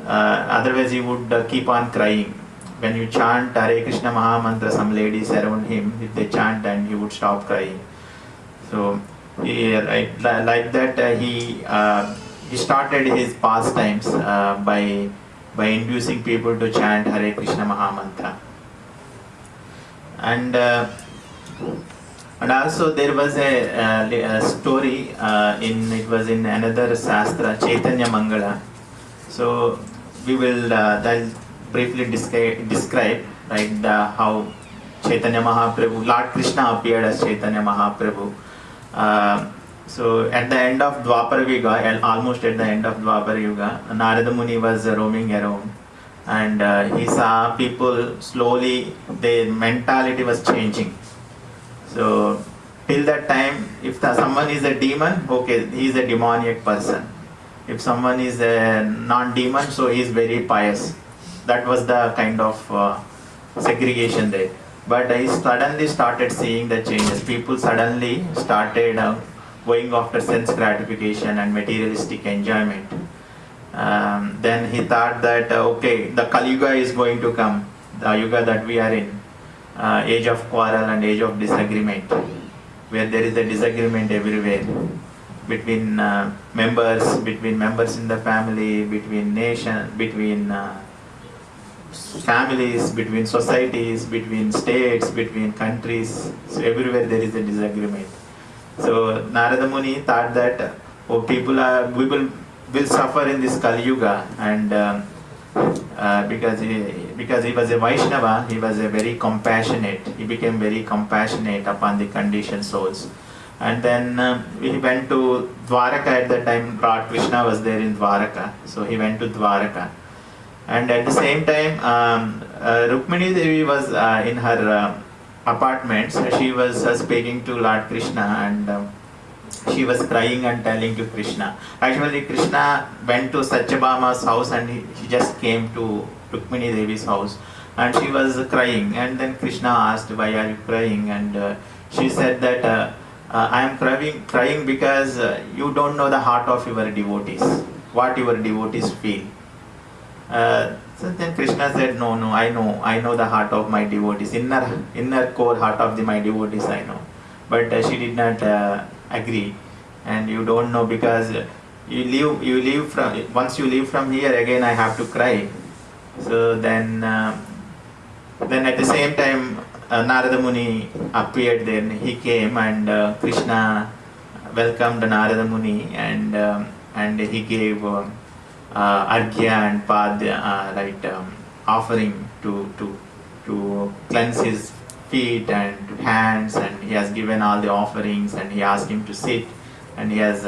Otherwise, he would keep on crying. When you chant Hare Krishna Mahamantra, some ladies around him, if they chant, and he would stop crying. So, like that, he started his pastimes by inducing people to chant Hare Krishna Mahamantra. And also there was a story it was in another Shastra, Chaitanya Mangala. So we will I'll briefly describe right how Chaitanya Mahaprabhu, Lord Krishna appeared as Chaitanya Mahaprabhu. So at the end of Dwapara Yuga, almost at the end of Dwapara Yuga, Narada Muni was roaming around and he saw people slowly, their mentality was changing. So till that time, if someone is a demon, okay, he is a demoniac person. If someone is a non-demon, so he is very pious. That was the kind of segregation there. But he suddenly started seeing the changes. People suddenly started going after sense gratification and materialistic enjoyment. Then he thought that okay, the Kali Yuga is going to come, the Yuga that we are in, age of quarrel and age of disagreement, where there is a disagreement everywhere between members in the family, between nations, between families, between societies, between states, between countries. So everywhere there is a disagreement. So Narada Muni thought that we will suffer in this Kali Yuga, and because he was a Vaishnava, he was a very compassionate. He became very compassionate upon the conditioned souls. And then he went to Dwaraka. At that time Lord Krishna was there in Dwaraka, so he went to Dwaraka. And at the same time, Rukmini Devi was in her apartments. She was speaking to Lord Krishna, and she was crying and telling to Krishna. Actually, Krishna went to Satyabhama's house and he just came to Rukmini Devi's house, and she was crying. And then Krishna asked, "Why are you crying?" And she said that I am crying because you don't know the heart of your devotees, what your devotees feel. So then Krishna said, no, I know the heart of my devotees, inner core heart of my devotees I know. But she did not agree, and you don't know, because you leave from, once you leave from here again I have to cry. So then at the same time Narada Muni appeared. Then he came, and Krishna welcomed Narada Muni, and he gave arghya and padya, offering to cleanse his feet and hands, and he has given all the offerings, and he asked him to sit, and he has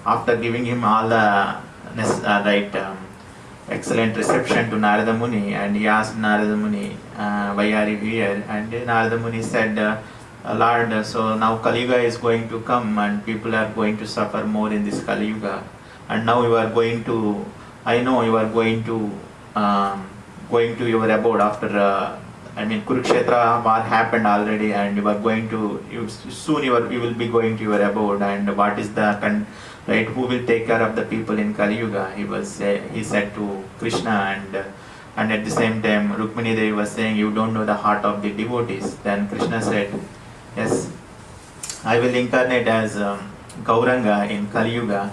after giving him all the excellent reception to Narada Muni, and he asked Narada Muni, why are you here? And Narada Muni said, Lord, so now Kali Yuga is going to come, and people are going to suffer more in this Kali Yuga, and now you are going to, I know you are going to your abode after Kurukshetra war happened already, and you are going to, soon you will be going to your abode, and what is the who will take care of the people in Kali Yuga? He said to Krishna, and at the same time Rukmini Devi was saying, you don't know the heart of the devotees. Then Krishna said, yes, I will incarnate as Gauranga in Kali Yuga,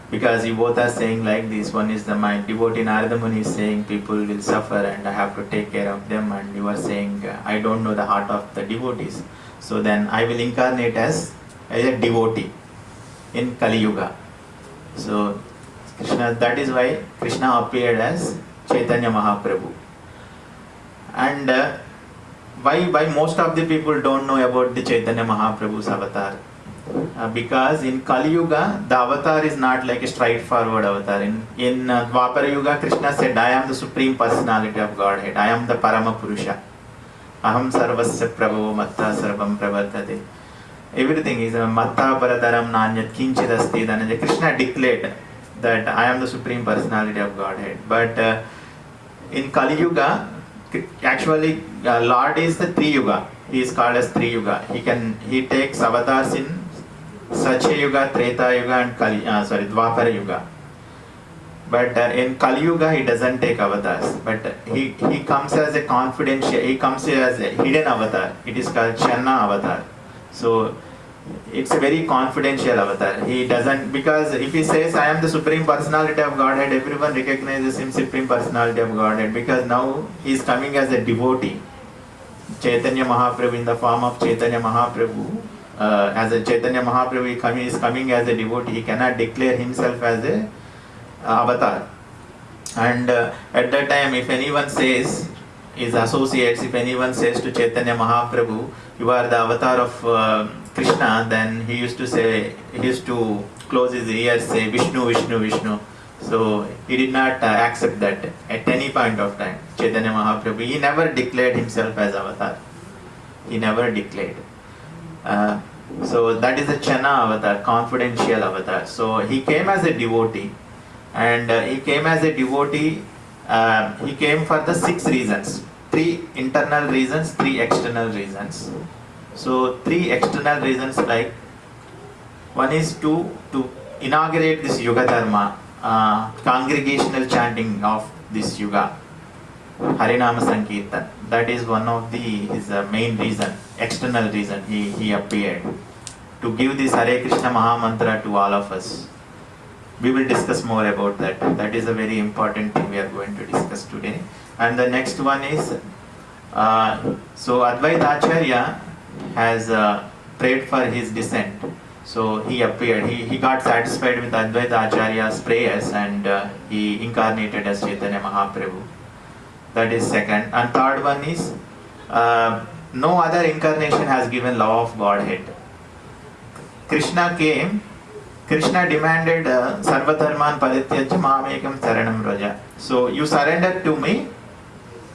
because you both are saying like this. One is my devotee Narada Muni is saying people will suffer and I have to take care of them, and you are saying I don't know the heart of the devotees. So then I will incarnate as a devotee in Kali Yuga. So Krishna, that is why Krishna appeared as Chaitanya Mahaprabhu. And why most of the people don't know about the Chaitanya Mahaprabhu's avatar? Because in Kali Yuga, the avatar is not like a straightforward avatar. In Dwapara Yuga, Krishna said, I am the Supreme Personality of Godhead. I am the Parama Purusha. Aham sarvasya prabho matta sarvam pravartate. Everything is matta paradaram nanyat kinchid asti. Krishna declared that I am the Supreme Personality of Godhead. But in Kali Yuga, actually Lord is the Tri Yuga. He is called as Tri Yuga. He takes avatars in Satya Yuga, Treta Yuga, and Dwapara Yuga. But in Kali Yuga he doesn't take avatars. But he comes as a confidential. He comes as a hidden avatar. It is called Channa avatar. So it's a very confidential avatar. He doesn't, because if he says I am the Supreme Personality of Godhead, everyone recognizes him Supreme Personality of Godhead, because now he is coming as a devotee. Chaitanya Mahaprabhu, in the form of Chaitanya Mahaprabhu, as a Chaitanya Mahaprabhu is coming as a devotee. He cannot declare himself as a avatar. And at that time, if anyone says, his associates, if anyone says to Chaitanya Mahaprabhu, you are the avatar of Krishna, then he used to close his ears, say Vishnu, Vishnu, Vishnu. So he did not accept that at any point of time. Chaitanya Mahaprabhu, he never declared himself as avatar. He never declared. So that is a Channa avatar, confidential avatar. So he came as a devotee, and he came for the 6 reasons. 3 internal reasons, 3 external reasons. So 3 external reasons, like one is to inaugurate this Yuga Dharma, congregational chanting of this Yuga, Harinama Sankirtan. That is one of his main reason, external reason he appeared, to give this Hare Krishna Maha Mantra to all of us. We will discuss more about that. That is a very important thing we are going to discuss today. And the next one is, so Advaita Acharya has prayed for his descent. So he appeared, he got satisfied with Advaita Acharya's prayers, and he incarnated as Chaitanya Mahaprabhu. That is second. And third one is, no other incarnation has given law of Godhead. Krishna came, Krishna demanded Sarvadharman Parityajya Mamekam Saranam Raja. So you surrender to me,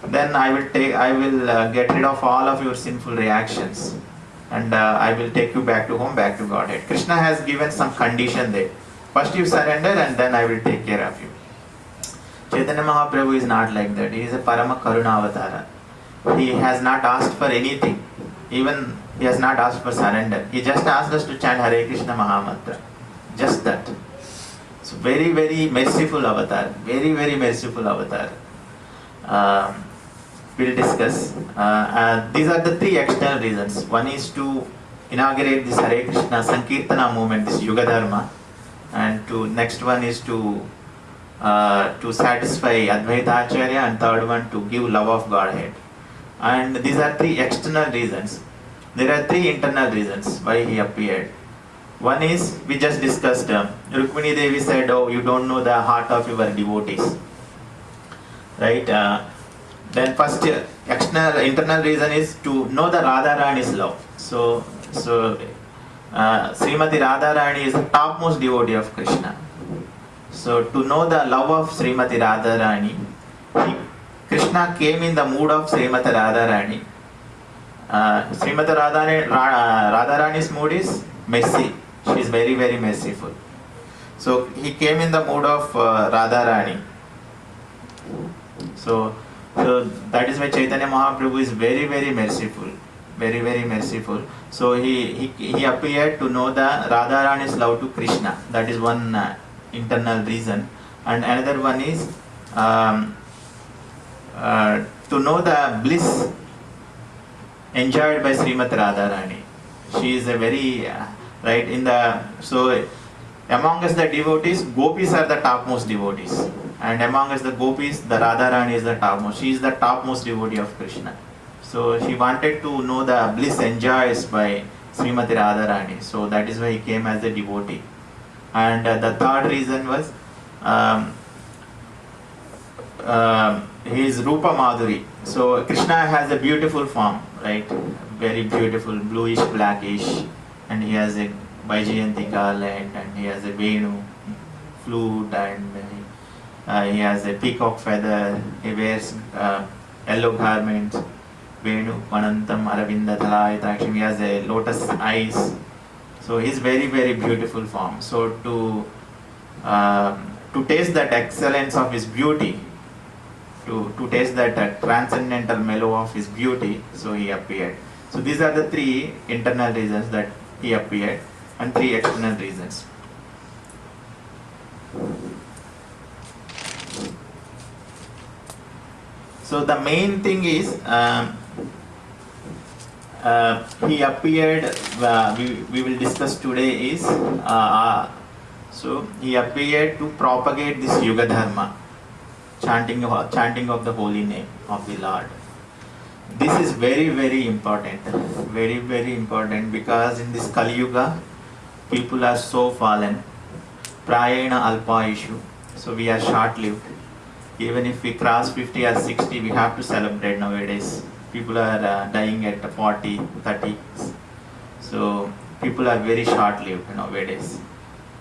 then I will get rid of all of your sinful reactions, and I will take you back to home, back to Godhead. Krishna has given some condition there. First you surrender, and then I will take care of you. Chaitanya Mahaprabhu is not like that. He is a Parama Karuna Avatara. He has not asked for anything. Even he has not asked for surrender. He just asked us to chant Hare Krishna Mahamantra. Just that. So So very, very merciful avatar. Very, very merciful avatar. We'll discuss. These are the three external reasons. One is to inaugurate this Hare Krishna Sankirtana movement, this Yuga Dharma, and next one is to satisfy Advaita Acharya, and third one to give love of Godhead. And these are three external reasons. There are three internal reasons why he appeared. One is, we just discussed, Rukmini Devi said, oh, you don't know the heart of your devotees. Right? Then first, internal reason is to know the Radharani's love. So Srimati Radharani is the topmost devotee of Krishna. So to know the love of Srimati Radharani, Krishna came in the mood of Srimati Radharani. Srimati Radharani's mood is mercy. She is very, very merciful. So he came in the mood of Radharani. So that is why Chaitanya Mahaprabhu is very, very merciful. Very, very merciful. So he appeared to know the Radharani's love to Krishna. That is one internal reason. And another one is to know the bliss enjoyed by Srimati Radharani. She is a very right in the among us the devotees, gopis are the topmost devotees, and among us the gopis, the Radharani is the topmost. She is the topmost devotee of Krishna. So she wanted to know the bliss enjoyed by Srimati Radharani. So that is why he came as a devotee. And the third reason was his Rupa Madhuri. So Krishna has a beautiful form, right? Very beautiful, bluish, blackish, and he has a Vaijayantika leg, and he has a Venu, flute, and he has a peacock feather. He wears yellow garments, Venu, Manantam, Aravinda, Thalayatrakshim. He has a lotus eyes. So he's very, very beautiful form. So to taste that excellence of his beauty, to taste that transcendental mellow of his beauty, so he appeared. So these are the three internal reasons that he appeared, and three external reasons. So the main thing is he appeared, we will discuss today is, so he appeared to propagate this Yuga Dharma, chanting of the holy name of the Lord. This is very, very important, very, very important, because in this Kali Yuga, people are so fallen, prayena alpayishu, so we are short-lived. Even if we cross 50 or 60, we have to celebrate nowadays. People are dying at 40, 30. So people are very short-lived nowadays.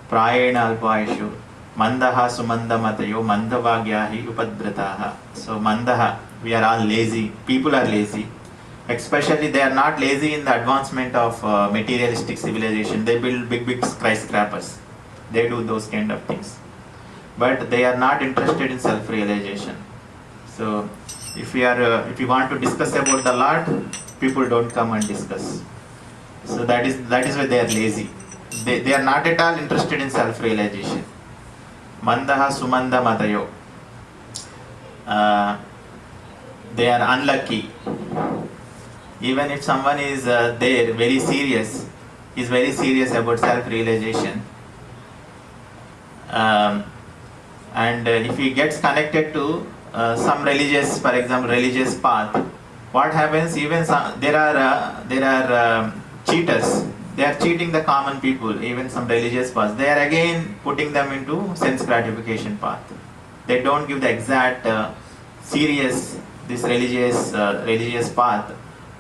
Prayena alpayishu, mandaha sumanda matayo, mandavagyahi upadbrataha. So mandaha, we are all lazy. People are lazy. Especially they are not lazy in the advancement of materialistic civilization. They build big, big skyscrapers. They do those kind of things. But they are not interested in self-realization. So if we want to discuss about the Lord, people don't come and discuss. So that is why they are lazy. They are not at all interested in self-realization. Mandaha sumanda matayo. They are unlucky. Even if someone is there very serious, is very serious about self-realization, and if he gets connected to some religious, for example, religious path, what happens? Even there are cheaters. They are cheating the common people. Even some religious paths, they are again putting them into sense gratification path. They don't give the exact serious this religious path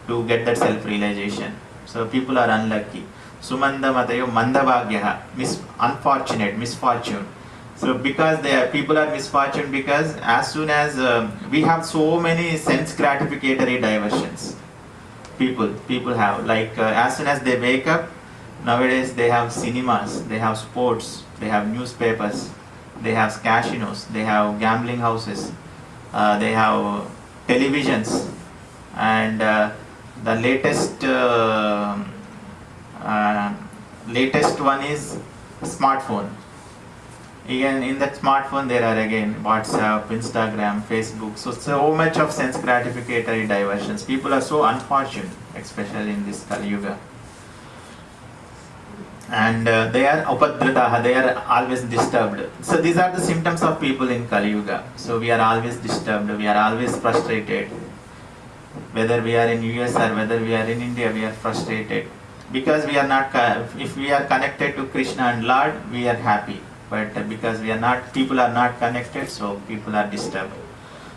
to get that self-realization. So people are unlucky. Sumanda matayo mandavagyaha, unfortunate, misfortune. So because people are misfortune, because as soon as we have so many sense gratificatory diversions, people have, like as soon as they wake up, nowadays they have cinemas, they have sports, they have newspapers, they have casinos, they have gambling houses, they have televisions, and the latest one is smartphone. Again, in that smartphone there are again WhatsApp, Instagram, Facebook. So much of sense gratificatory diversions. People are so unfortunate, especially in this Kali Yuga. And they are upadritaha, they are always disturbed. So these are the symptoms of people in Kali Yuga. So we are always disturbed, we are always frustrated. Whether we are in US or whether we are in India, we are frustrated. Because we are not, if we are connected to Krishna and Lord, we are happy. But because we are not, people are not connected, so people are disturbed.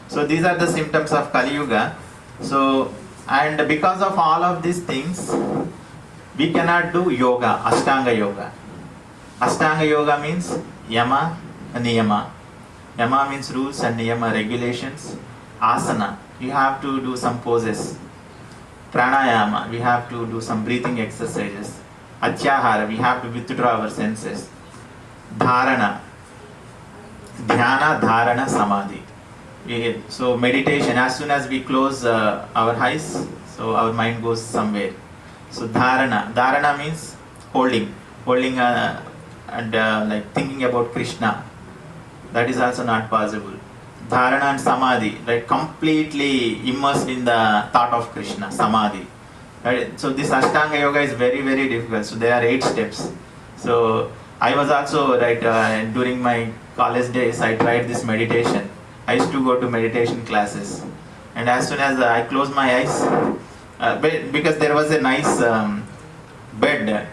So these are the symptoms of Kali Yuga. So, and because of all of these things, we cannot do yoga, Ashtanga yoga. Ashtanga yoga means yama and niyama. Yama means rules and niyama regulations. Asana, you have to do some poses. Pranayama, we have to do some breathing exercises. Atyahara, we have to withdraw our senses. Dharana, dhyana, dharana, samadhi. So meditation, as soon as we close our eyes, so our mind goes somewhere. So dharana means holding and like thinking about Krishna. That is also not possible. Dharana and samadhi, right, completely immersed in the thought of Krishna, samadhi. Right? So this Ashtanga yoga is very, very difficult. So there are 8 steps. So I was also, right, during my college days, I tried this meditation. I used to go to meditation classes. And as soon as I closed my eyes, because there was a nice bed,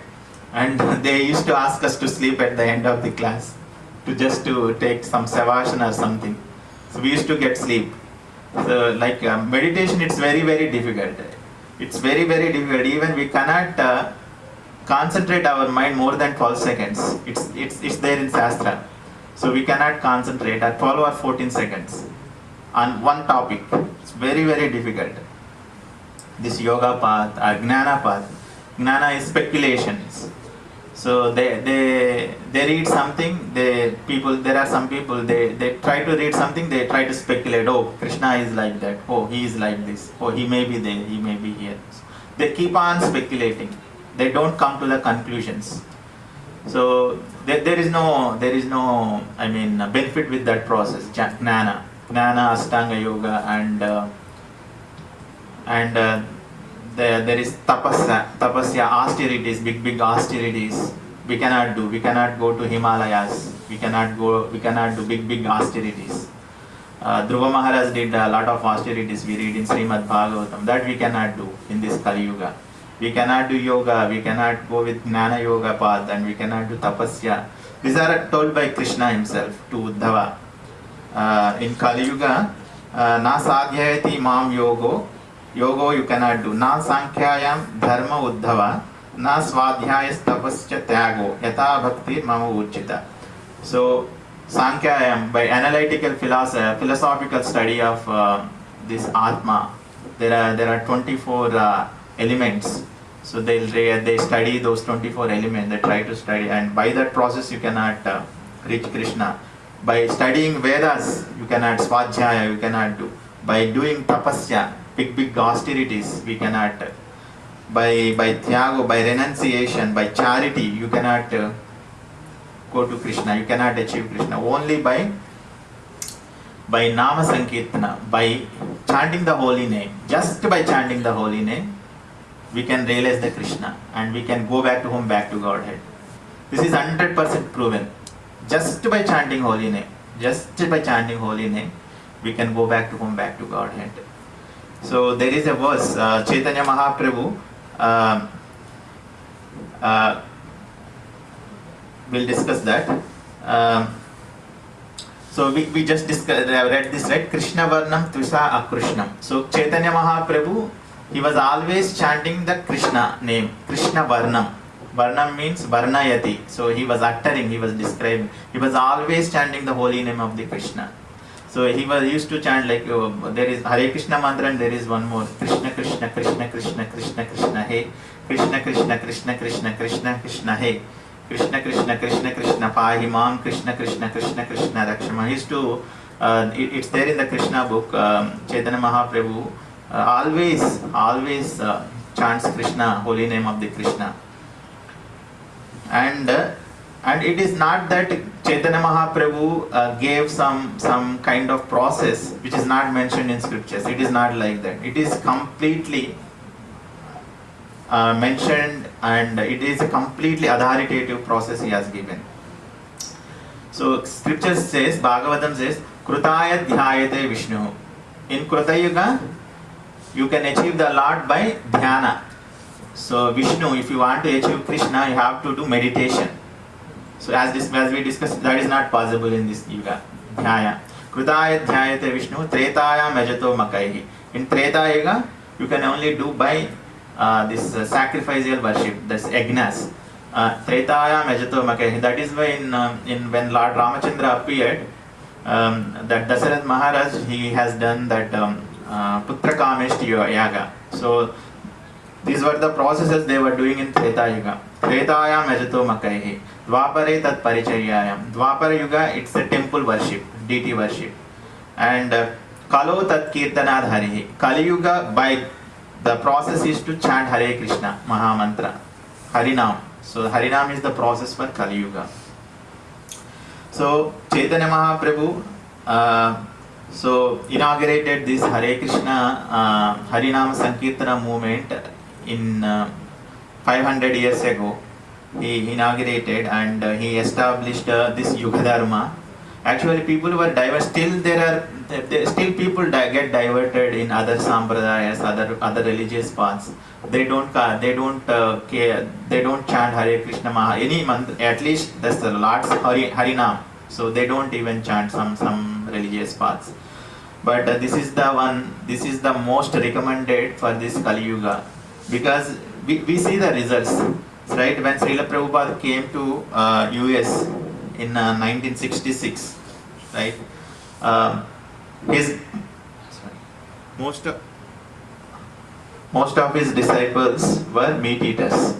and they used to ask us to sleep at the end of the class, to take some savasana or something. So we used to get sleep. So like meditation, it's very, very difficult. It's very, very difficult. Even we cannot concentrate our mind more than 12 seconds. It's there in Shastra. So we cannot concentrate at 12 or 14 seconds on one topic. It's very, very difficult. This yoga path, Gnana path. Gnana is speculations. So they read something, there are some people, they try to read something, they try to speculate, oh, Krishna is like that, oh, he is like this, oh, he may be there, he may be here. They keep on speculating. They don't come to the conclusions. So there is no benefit with that process. Gnana, Ashtanga yoga, and there is tapasya, austerities, big austerities. We cannot do. We cannot go to Himalayas. We cannot do big austerities. Dhruva Maharaj did a lot of austerities. We read in Srimad Bhagavatam. That we cannot do in this Kali Yuga. We cannot do yoga. We cannot go with Gnana yoga path, and we cannot do tapasya. These are told by Krishna himself to Uddhava. In Kali Yuga, na sadhyayati mam yogo. Yoga you cannot do. Na sankhyayam dharma uddhava. Na swadhyayas tapasya tyago. Yata bhakti mama uchita. So, Sankhya, by analytical philosophical study of this Atma, there are 24 elements. So they study those 24 elements. They try to study, and by that process you cannot reach Krishna. By studying Vedas, you cannot swadhyaya, you cannot do. By doing tapasya, big austerities, we cannot. By tyago, by renunciation, by charity, you cannot go to Krishna. You cannot achieve Krishna. Only by nama sankirtana, by chanting the holy name. Just by chanting the holy name, we can realize the Krishna, and we can go back to home, back to Godhead. This is 100% proven. Just by chanting holy name, we can go back to home, back to Godhead. So there is a verse, Chaitanya Mahaprabhu we'll discuss that. So we just read this, right? Krishna Varnam Tvisa Akrishnam. So Chaitanya Mahaprabhu, he was always chanting the Krishna name, Krishna Varnam. Varnam means Varnayati. So he was uttering, he was describing, he was always chanting the holy name of the Krishna. So he used to chant like, there is Hare Krishna mantra, and there is one more, Krishna Krishna Krishna Krishna Krishna Krishna He, Krishna Krishna Krishna Krishna Krishna Krishna He, Krishna Krishna Krishna Krishna Pahi Mam, Krishna Krishna Krishna Krishna Rakshama. He used to, it's there in the Krishna book, Chaitanya Mahaprabhu always chants Krishna, holy name of the Krishna. And it is not that Chaitanya Mahaprabhu gave some kind of process which is not mentioned in scriptures. It is not like that. It is completely mentioned, and it is a completely authoritative process he has given. So scripture says, Bhagavatam says, Krutaya dhyayate Vishnu. In Kruta Yuga, you can achieve the Lord by dhyana. So Vishnu, if you want to achieve Krishna, you have to do meditation. So as we discussed, that is not possible in this Yuga. Dhyaya. Krutaya dhyayate Vishnu, Tretaya majato makaihi. In Treta Yuga, you can only do by this sacrificial worship, this yagnas. Tretaya majato makaihi. That is why in when Lord Ramachandra appeared, that Dasarath Maharaj, he has done that Putra Kameshti Yaga. So these were the processes they were doing in Treta Yuga. Tretaya majato makaihi. Dwapare tat paricharyayam. Dwapara Yuga, it's a temple worship, deity worship. And Kalo tat kirtanad harihi. Kali Yuga, by the process is to chant Hare Krishna, Mahamantra, Harinam. So Harinam is the process for Kali Yuga. So Chaitanya Mahaprabhu so inaugurated this Hare Krishna Harinam Sankirtana movement in 500 years ago. He inaugurated and he established this Yuga Dharma. Actually, people were diverse. Still people get diverted in other sampradayas, other religious paths. They don't care. They don't chant Hare Krishna any mantra. At least that's the Lord's Harinam. So they don't even chant some religious paths. But this is the one. This is the most recommended for this Kali Yuga, because we see the results. Right, when Srila Prabhupada came to US in 1966, right, most of his disciples were meat eaters.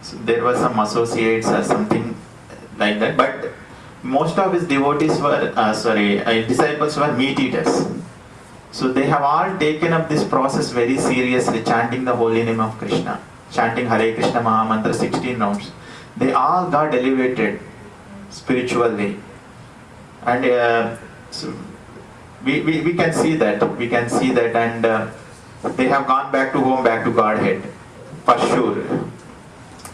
So there were some associates or something like that, but most of his devotees were disciples were meat eaters. So they have all taken up this process very seriously, chanting the holy name of Krishna, chanting Hare Krishna Mahamantra 16 rounds. They all got elevated spiritually, and so we can see that. We can see that, and they have gone back to home, back to Godhead, for sure.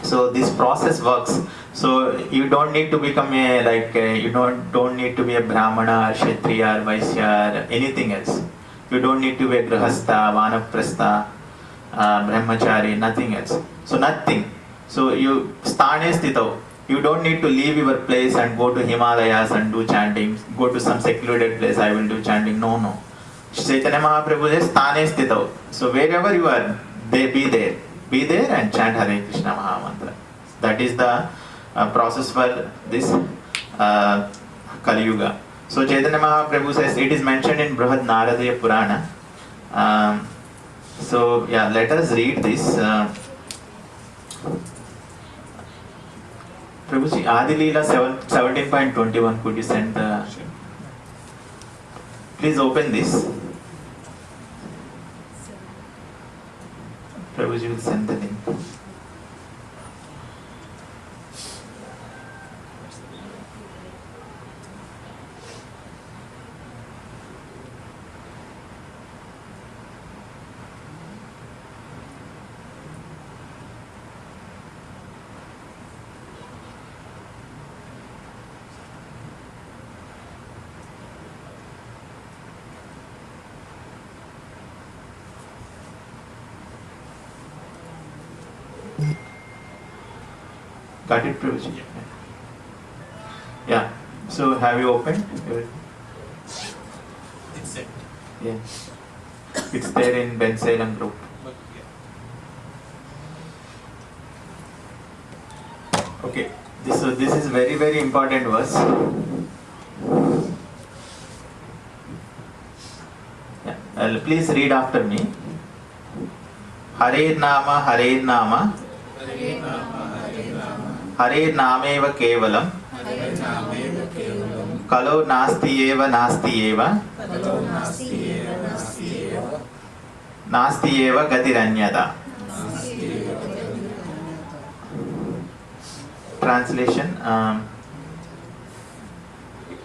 So this process works. So you don't need to become you don't need to be a Brahmana or Kshatriya or Vaishya or anything else. You don't need to be a Grahastha, Vanaprastha, Brahmachari, nothing else. So nothing. So you sthane sthito. You don't need to leave your place and go to Himalayas and do chanting. Go to some secluded place, I will do chanting. No. Chaitanya Mahaprabhu says sthane sthito. So wherever you are, be there. Be there and chant Hare Krishna Mahamantra. That is the process for this Kali Yuga. So Chaitanya Mahaprabhu says, it is mentioned in Brihad Naradaya Purana. So yeah, let us read this. Prabhuji, Adi Lila 17.21, could you send the... Please open this. Prabhuji will send the link. Got it, Prabhuji? Yeah. So have you opened? It's set. Yeah. It's there in Ben Salem group. But yeah. Okay. This is very, very important verse. Yeah. Please read after me. Hare Nama, Hare Nama. Hare Nama. Hare Nameva Kevalam. Kalo Nasti Eva Nasti Eva. Nasti Eva Gatiranyada. Translation.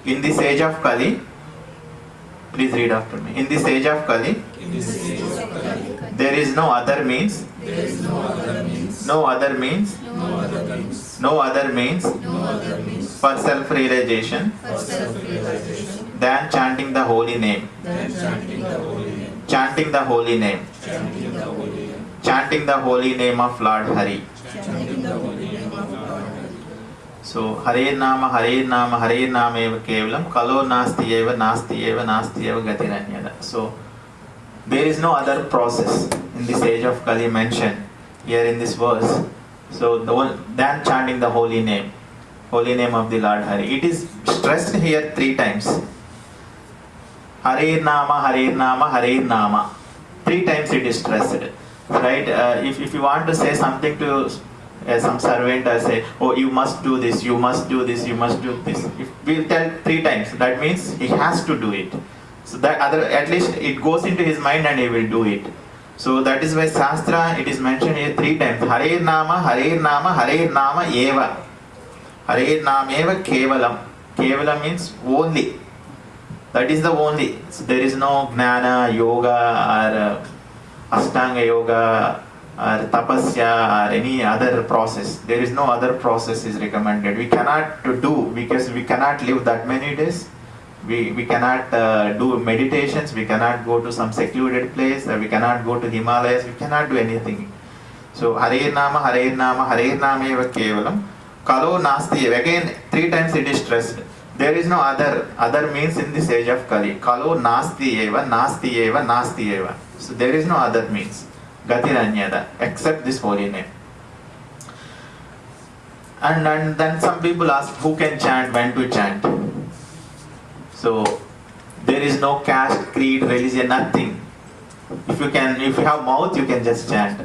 In this age of Kali, please read after me. In this age of Kali, there is no other means, no other means for self-realization than chanting the holy name. Chanting the holy name. Chanting the holy name of Lord Hari. So Hare Nama eva kevalam kalo nasti eva gatiranyada. So there is no other process in this age of Kali mentioned here in this verse. So than chanting the holy name of the Lord Hari. It is stressed here 3 times. Hare Nama. 3 times it is stressed. Right? If you want to say something to some servant, or say, oh, you must do this, you must do this. If we tell 3 times, that means he has to do it. So that at least it goes into his mind and he will do it. So that is why Shastra, it is mentioned here 3 times. Hare Nama eva. Hare Nama eva kevalam. Kevalam means only. That is the only. So there is no Gnana, Yoga, or Ashtanga Yoga, or Tapasya, or any other process. There is no other process is recommended. We cannot do, because we cannot live that many days. We cannot do meditations, we cannot go to some secluded place, we cannot go to Himalayas, we cannot do anything. So Hare Nama eva kevalam kalo nasti eva. Again 3 times it is stressed. There is no other means in this age of Kali. Kalo nasti eva. So there is no other means gatiranyada except this holy name. And then some people ask, who can chant, when to chant? So there is no caste, creed, religion, nothing. If you have mouth, you can just chant.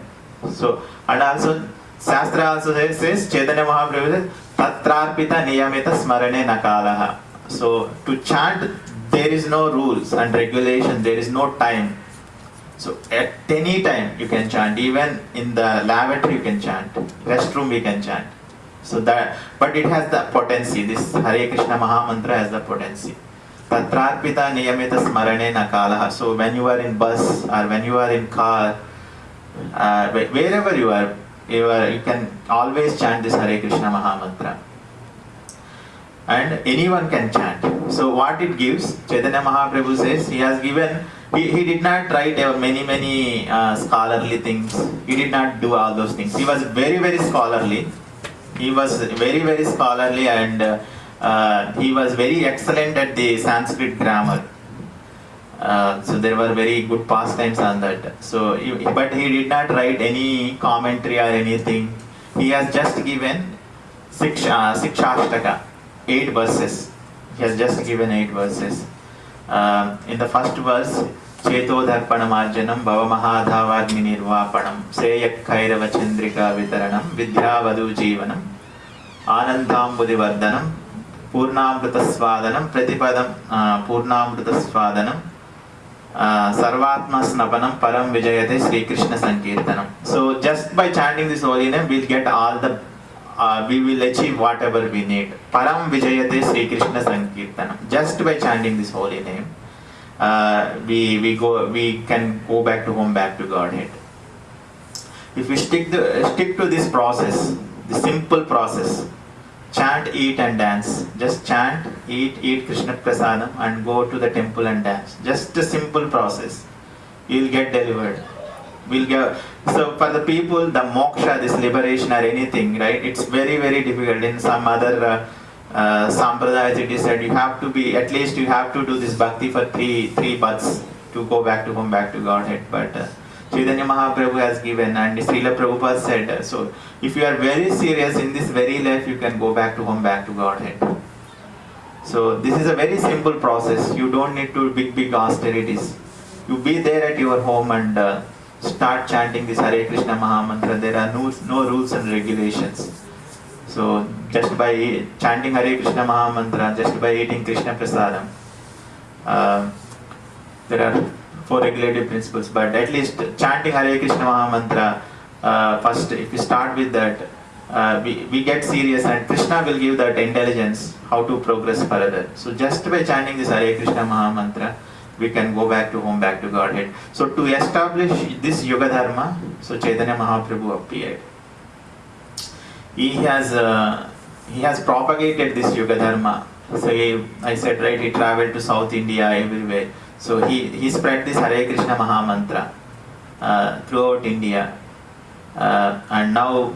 So, and also Shastra also says Chaitanya Mahaprabhu says Tatrarpita niyamita smarane nakalaha. So to chant, there is no rules and regulation, there is no time. So at any time you can chant, even in the lavatory you can chant, restroom you can chant. So that, but it has the potency. This Hare Krishna Mahamantra has the potency. Tatrarpita niyamita smarane nakalaha. So when you are in bus or when you are in car, wherever you can always chant this Hare Krishna Mahamantra. And anyone can chant. So what it gives, Chaitanya Mahaprabhu says, he has given, he did not write many scholarly things. He did not do all those things. He was very scholarly. He was very scholarly, and he was very excellent at the Sanskrit grammar. So there were very good pastimes on that. So, but he did not write any commentary or anything. He has just given Sikshashtaka, 8 verses. He has just given 8 verses. In the first verse, Cheto dharpanamarjanam bhavamahadhavagni nirvapanam seyak kairava chandrika vitaranam vidyavadu jivanam anandam buddhivardhanam purnamritasvadanam pratipadam purnamritasvadanam sarvatma snapanam param vijayate Sri Krishna Sankirtanam. So just by chanting this holy name, we'll get all the we will achieve whatever we need. Param vijayate Sri Krishna Sankirtanam. Just by chanting this holy name, we can go back to home, back to Godhead. If we stick to this process, the simple process, chant, eat and dance. Just chant, eat Krishna Prasadam and go to the temple and dance. Just a simple process. You will get delivered. So for the people, the moksha, this liberation or anything, right? It's very difficult. In some other sampradayas it is said you have to be, at least you have to do this bhakti for three births to go back to home, back to Godhead. But Chaitanya Mahaprabhu has given, and Srila Prabhupada said, so if you are very serious in this very life, you can go back to home, back to Godhead. So this is a very simple process. You don't need to big austerities. You be there at your home and start chanting this Hare Krishna Mahamantra. There are no rules and regulations. So just by chanting Hare Krishna Mahamantra, just by eating Krishna Prasadam, there are 4 regulative principles, but at least chanting Hare Krishna Mahamantra, first if you start with that, we get serious, and Krishna will give that intelligence how to progress further. So just by chanting this Hare Krishna Maha Mantra, we can go back to home, back to Godhead. So to establish this Yuga Dharma, so Chaitanya Mahaprabhu appeared. He has propagated this Yuga Dharma. So I said, right, he traveled to South India, everywhere. So he spread this Hare Krishna Maha Mantra throughout India. And now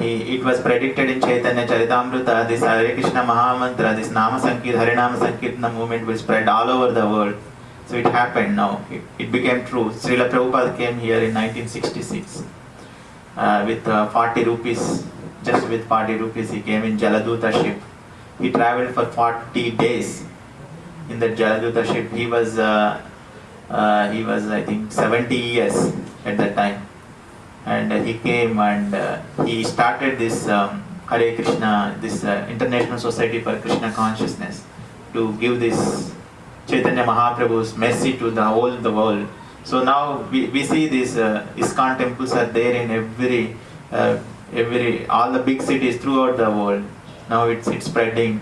it was predicted in Chaitanya Charitamrita, this Hare Krishna Maha Mantra, this Nama Harinama Sankirtana movement will spread all over the world. So it happened now. It became true. Srila Prabhupada came here in 1966 with 40 rupees. Just with 40 rupees he came in Jaladuta ship. He traveled for 40 days in the Jaladuta ship. He was I think 70 years at that time. And he came and he started this Hare Krishna, this International Society for Krishna Consciousness, to give this Chaitanya Mahaprabhu's message to the whole the world. So now we see these ISKCON temples are there in all the big cities throughout the world. Now it's spreading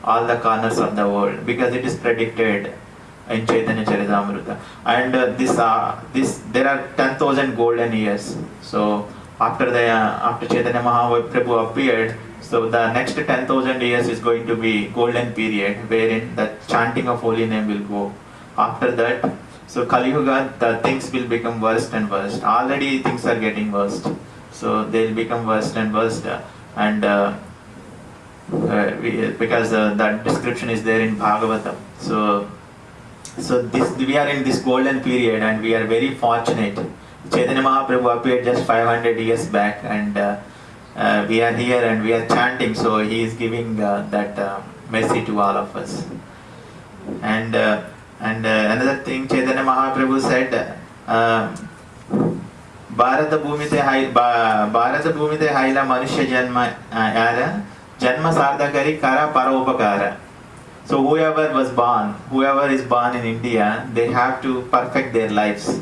all the corners of the world because it is predicted in Chaitanya Charitamrita. And there are 10,000 golden years. So after Chaitanya Mahaprabhu appeared, so the next 10,000 years is going to be golden period wherein the chanting of holy name will go. After that, so Kali Yuga, the things will become worse and worse. Already things are getting worse. So they'll become worse and worse. And because that description is there in Bhagavatam. So we are in this golden period and we are very fortunate. Chaitanya Mahaprabhu appeared just 500 years back, and we are here and we are chanting, so he is giving that message to all of us. And another thing Chaitanya Mahaprabhu said, Bharata Bhumite Haila Manushya Janma Yara Janma Sardakari Kara Paropakara. So whoever is born in India, they have to perfect their lives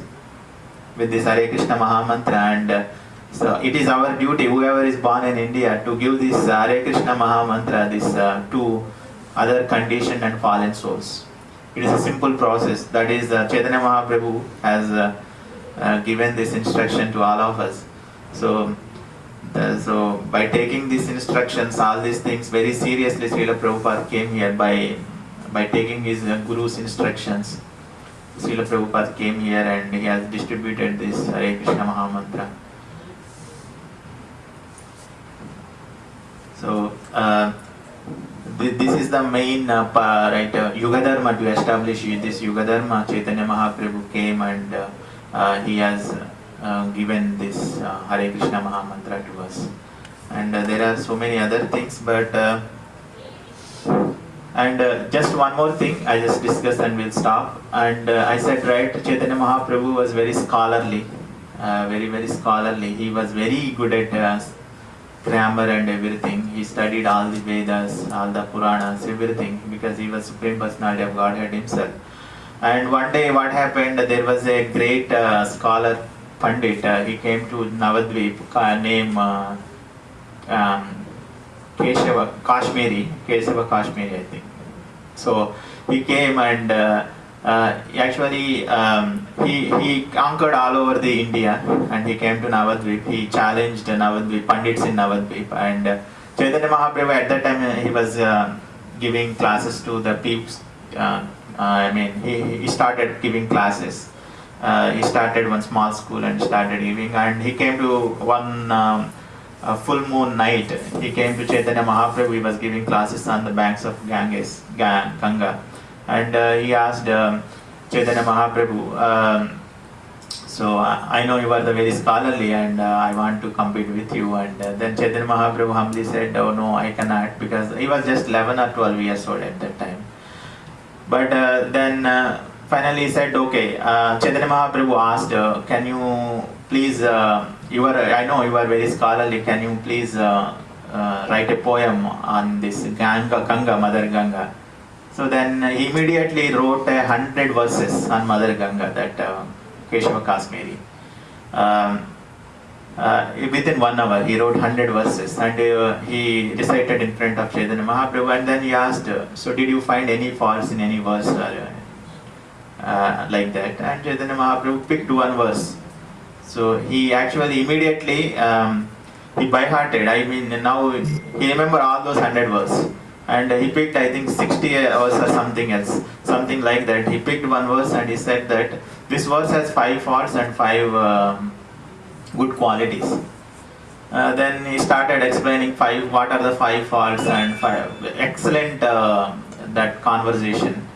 with this Hare Krishna Maha Mantra, and so it is our duty, whoever is born in India, to give this Hare Krishna Maha Mantra to other conditioned and fallen souls. It is a simple process. That is, Chaitanya Mahaprabhu has given this instruction to all of us. So by taking these instructions, all these things very seriously, Srila Prabhupada came here by taking his Guru's instructions. Srila Prabhupada came here and he has distributed this Hare Krishna Maha Mantra. So this is the main Yuga Dharma. To establish this Yuga Dharma, Chaitanya Mahaprabhu came and he has given this Hare Krishna Maha Mantra to us. And there are so many other things, but just one more thing I just discussed and we'll stop. And I said, right, Chaitanya Mahaprabhu was very scholarly, very scholarly. He was very good at grammar and everything. He studied all the Vedas, all the Puranas, everything, because he was Supreme Personality of Godhead himself. And one day what happened, there was a great scholar, Pandit, he came to Navadvip, named Kesava Kashmiri, I think. So he came and actually he conquered all over the India, and he came to Navadvip. He challenged Navadvip, Pandits in Navadvip, and Chaitanya Mahaprabhu at that time he was giving classes to the people. He started giving classes. He started one small school and started giving, and he came to one full moon night. He came to Chaitanya Mahaprabhu. He was giving classes on the banks of Ganga, and he asked Chaitanya Mahaprabhu, so I know you are the very scholarly and I want to compete with you. And then Chaitanya Mahaprabhu humbly said, oh no, I cannot, because he was just 11 or 12 years old at that time. But then finally he said, okay. Chaitanya Mahaprabhu asked, can you please, I know you are very scholarly, can you please write a poem on this Ganga, Mother Ganga? So then he immediately wrote 100 verses on Mother Ganga, that Keshava Kashmiri. within 1 hour he wrote 100 verses, and he recited in front of Chaitanya Mahaprabhu, and then he asked, so did you find any faults in any verse like that? And Chaitanya Mahaprabhu picked one verse. So he actually immediately he by-hearted, I mean now he remembered all those 100 verses, and he picked I think 60 verse or something else, something like that. He picked one verse and he said that this verse has 5 faults and 5 good qualities. Then he started explaining what are the 5 faults and 5 excellent that conversation.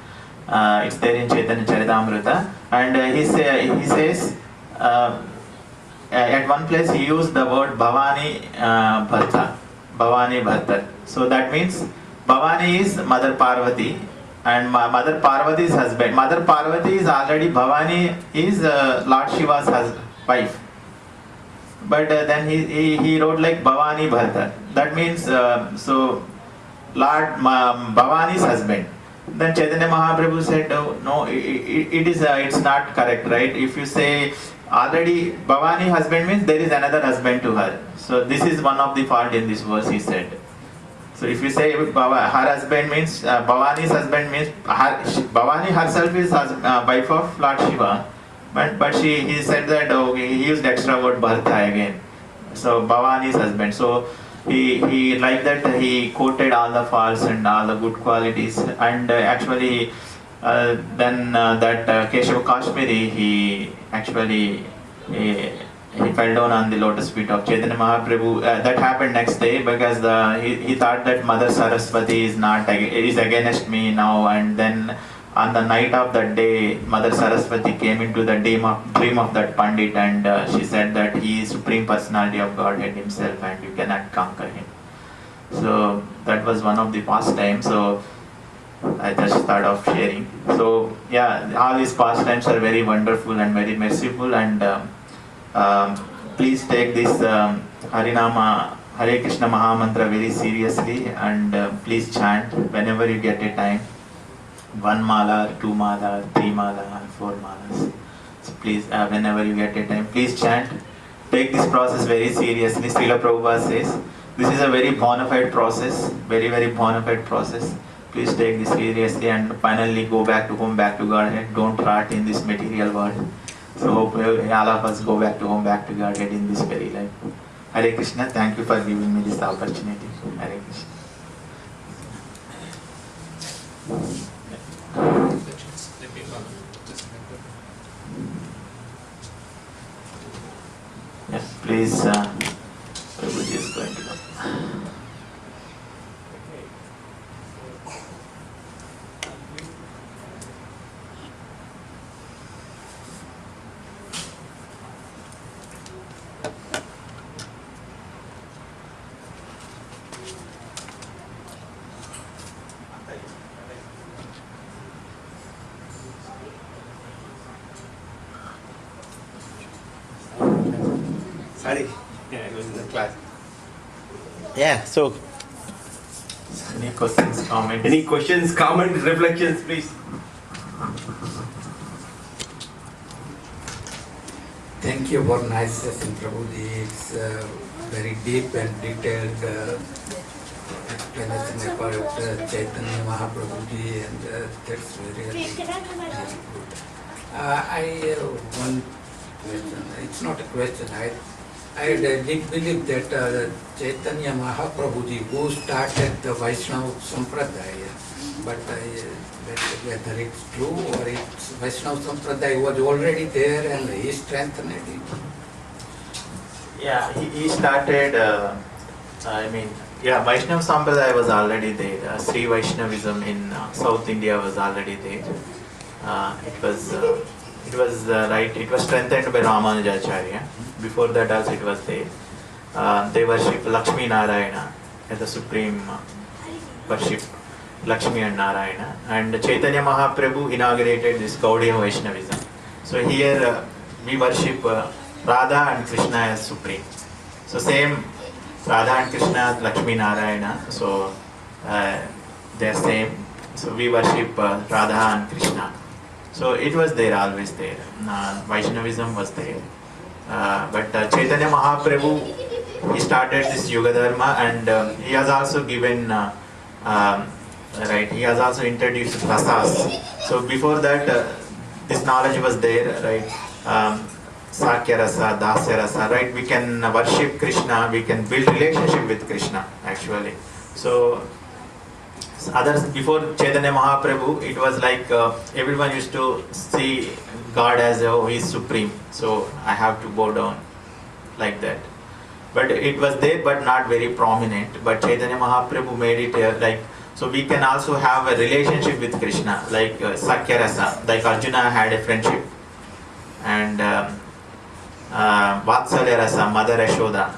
It's there in Chaitanya Charitamrita, and he says at one place he used the word Bhavani Bharta. So that means Bhavani is Mother Parvati, and Mother Parvati's husband. Mother Parvati is already, Bhavani is Lord Shiva's wife. But then he wrote like Bhavani Bharta. That means so Lord Bhavani's husband. Then Chaitanya Mahaprabhu said, no, it's not correct, right? If you say already Bhavani husband means there is another husband to her. So this is one of the fault in this verse, he said. So if you say her husband means Bhavani's husband means Bhavani herself is wife of Lord Shiva. But he said that he used extra word Bharta again. So Bhavani's husband. So he like that he quoted all the faults and all the good qualities, and actually then that Keshav Kashmiri, he actually he fell down on the lotus feet of Chaitanya Mahaprabhu. That happened next day because he thought that Mother Saraswati is against me now, and then on the night of that day, Mother Saraswati came into the dream of that Pandit, and she said that he is Supreme Personality of Godhead himself and you cannot conquer him. So that was one of the pastimes. So I just thought of sharing. So yeah, all these pastimes are very wonderful and very merciful, and please take this Harinama, Hare Krishna Mahamantra very seriously, and please chant whenever you get a time. 1 mala, 2 mala, 3 mala, 4 malas. So please, whenever you get a time, please chant. Take this process very seriously. Srila Prabhupada says, this is a very bona fide process, very, very bona fide process. Please take this seriously and finally go back to home, back to Godhead. Don't rot in this material world. So hope all of us go back to home, back to Godhead in this very life. Hare Krishna, thank you for giving me this opportunity. Hare Krishna. Yes, please, Prabhuji is going to go. Sorry, yeah, I was in the class. Yeah, so Any questions, comments? any questions, comments, reflections, please? Thank you for nice session, Prabhuji. It's very deep and detailed explanation about Chaitanya Mahaprabhuji, and that's very good. I have one question. It's not a question. I did believe that Chaitanya Mahaprabhuji, who started the Vaishnava Sampradaya, but whether it's true or it's Vaishnava Sampradaya was already there and he strengthened it. Yeah, he started, Vaishnava Sampradaya was already there. Sri Vaishnavism in South India was already there. It was strengthened by Ramanujacharya. Before that also it was there. They worship Lakshmi Narayana as the supreme worship, Lakshmi and Narayana. And Chaitanya Mahaprabhu inaugurated this Gaudiya Vaishnavism. So here we worship Radha and Krishna as supreme. So same Radha and Krishna, Lakshmi Narayana. So they are same. So we worship Radha and Krishna. So it was there, always there. Vaishnavism was there. But Chaitanya Mahaprabhu, he started this Yuga Dharma, and he has also given, right, he has also introduced rasas. So before that, this knowledge was there, right? Sakya rasa, dasya rasa, right? We can worship Krishna, we can build relationship with Krishna, actually. So others, before Chaitanya Mahaprabhu, it was like everyone used to see God as, oh, he is supreme, so I have to bow down, like that. But it was there, but not very prominent. But Chaitanya Mahaprabhu made it like, so we can also have a relationship with Krishna, like Sakya rasa, like Arjuna had a friendship, and Vatsalya rasa, Mother Yashoda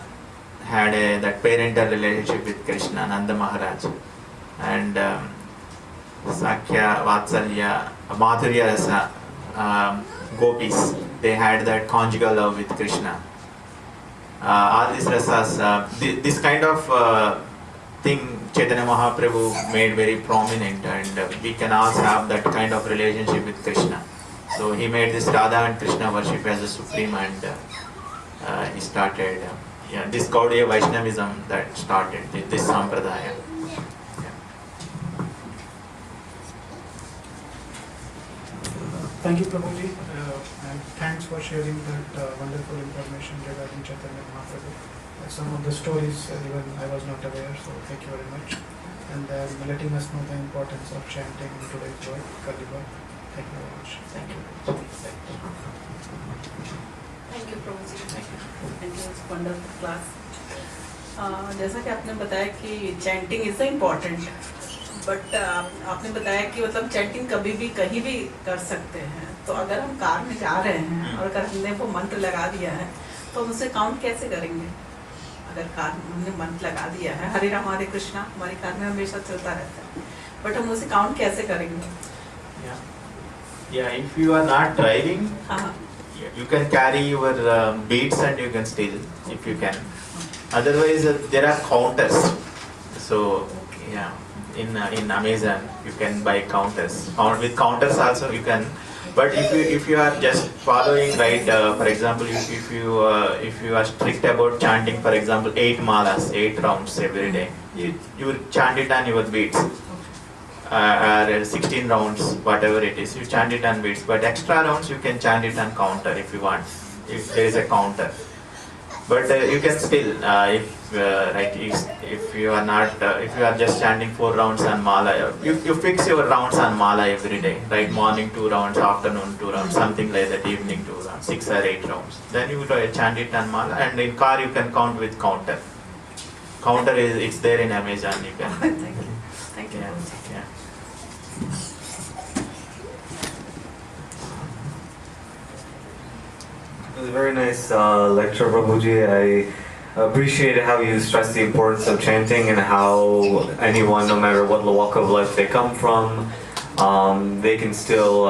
had that parental relationship with Krishna, Nanda Maharaj, and Sakya, Vatsalya, Madhurya rasa, Gopis, they had that conjugal love with Krishna. All these rasas, this kind of thing Chaitanya Mahaprabhu made very prominent, and we can also have that kind of relationship with Krishna. So he made this Radha and Krishna worship as a supreme, and he started this Gaudiya Vaishnavism that started this Sampradaya. Thank you, Prabhuji, and thanks for sharing that wonderful information regarding Chaitanya Mahaprabhu. Some of the stories even I was not aware, so thank you very much. And letting us know the importance of chanting in today's world, Kaliba. Thank you very much. Thank you. Thank you Prabhu ji, thank you, wonderful class. जैसा कि आपने बताया कि chanting is important, but आपने बताया कि मतलब chanting कभी भी कहीं भी कर सकते हैं। तो अगर हम कार में जा रहे हैं और अगर हमने वो मंत्र लगा दिया है तो हम उसे काउंट कैसे करेंगे? अगर कार में हमने मंत्र लगा दिया है हरे राम हरे कृष्णा, हमारी कार में हमेशा चलता रहता है, बट हम उसे काउंट कैसे करेंगे? Yeah, if you are not driving, हाँ, you can carry your beads and you can steal if you can. Otherwise, there are counters. So yeah, in Amazon you can buy counters. With counters also you can. But if you are just following, right, for example, if you are strict about chanting, for example, 8 malas, 8 rounds every day, you chant it on your beads. 16 rounds, whatever it is, you chant it on beats. But extra rounds you can chant it on counter if you want, if there is a counter. But you can still, if you are not, if you are just chanting 4 rounds on mala, you fix your rounds on mala every day, right? Morning 2 rounds, afternoon 2 rounds, something like that. Evening 2 rounds, 6 or 8 rounds. Then you chant it on mala, and in car you can count with counter. Counter it's there in Amazon. You can. thank you. Yeah. It was a very nice lecture, Prabhuji. I appreciated how you stressed the importance of chanting and how anyone, no matter what walk of life they come from, they can still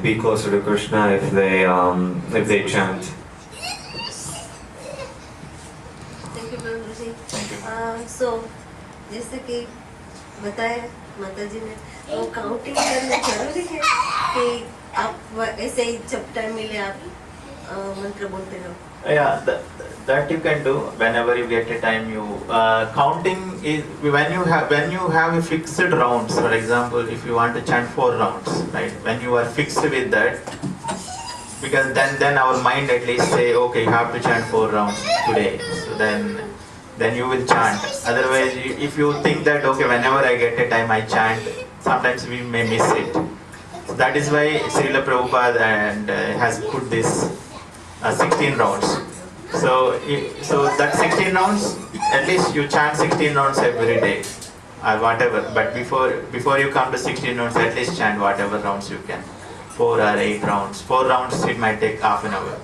be closer to Krishna if they chant. Thank you, Prabhuji. So, जैसे कि बताया माताजी ने, वो counting करना जरूरी है कि आप ऐसे ही जब टाइम मिले आप मंत्र बोलते रहो? Yeah, that you can do whenever you get a time. You counting is when you have a fixed rounds. For example, if you want to chant 4 rounds, right? When you are fixed with that, because then our mind at least say, okay, you have to chant 4 rounds today. So then you will chant. Otherwise, if you think that okay, whenever I get a time I chant, sometimes we may miss it. So that is why Srila Prabhupada has put this 16 rounds. So that 16 rounds, at least you chant 16 rounds every day, or whatever. But before you come to 16 rounds, at least chant whatever rounds you can. 4 or 8 rounds. 4 rounds it might take half an hour.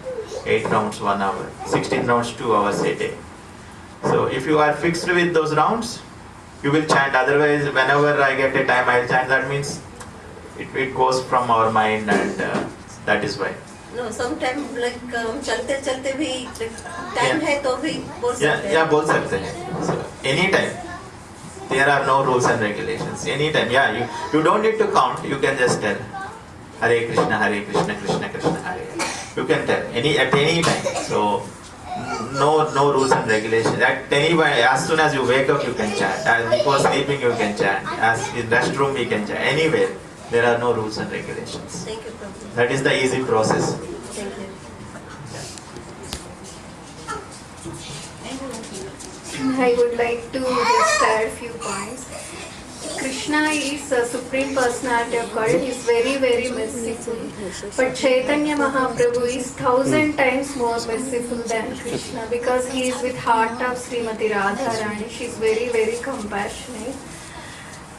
8 rounds 1 hour. 16 rounds 2 hours a day. So if you are fixed with those rounds, you will chant. Otherwise, whenever I get a time, I will chant. That means it goes from our mind, and that is why. No, sometimes like चलते चलते भी time है तो भी बोल सकते हैं. Yeah, बोल सकते हैं. So anytime. There are no rules and regulations. Anytime. Yeah, you don't need to count. You can just tell Hare Krishna, Krishna Krishna, Hare. You can tell at any time. So no rules and regulations. At any point, as soon as you wake up, you can chant. As before sleeping, you can chant. As in restroom, you can chant. Anywhere, there are no rules and regulations. Thank you, Prabhu. That is the easy process. Thank you. I would like to just add a few points. Krishna is a supreme personality of God. He is very, very merciful. But Chaitanya Mahaprabhu is 1,000 times more merciful than Krishna because he is with heart of Srimati Radharani. She is very, very compassionate.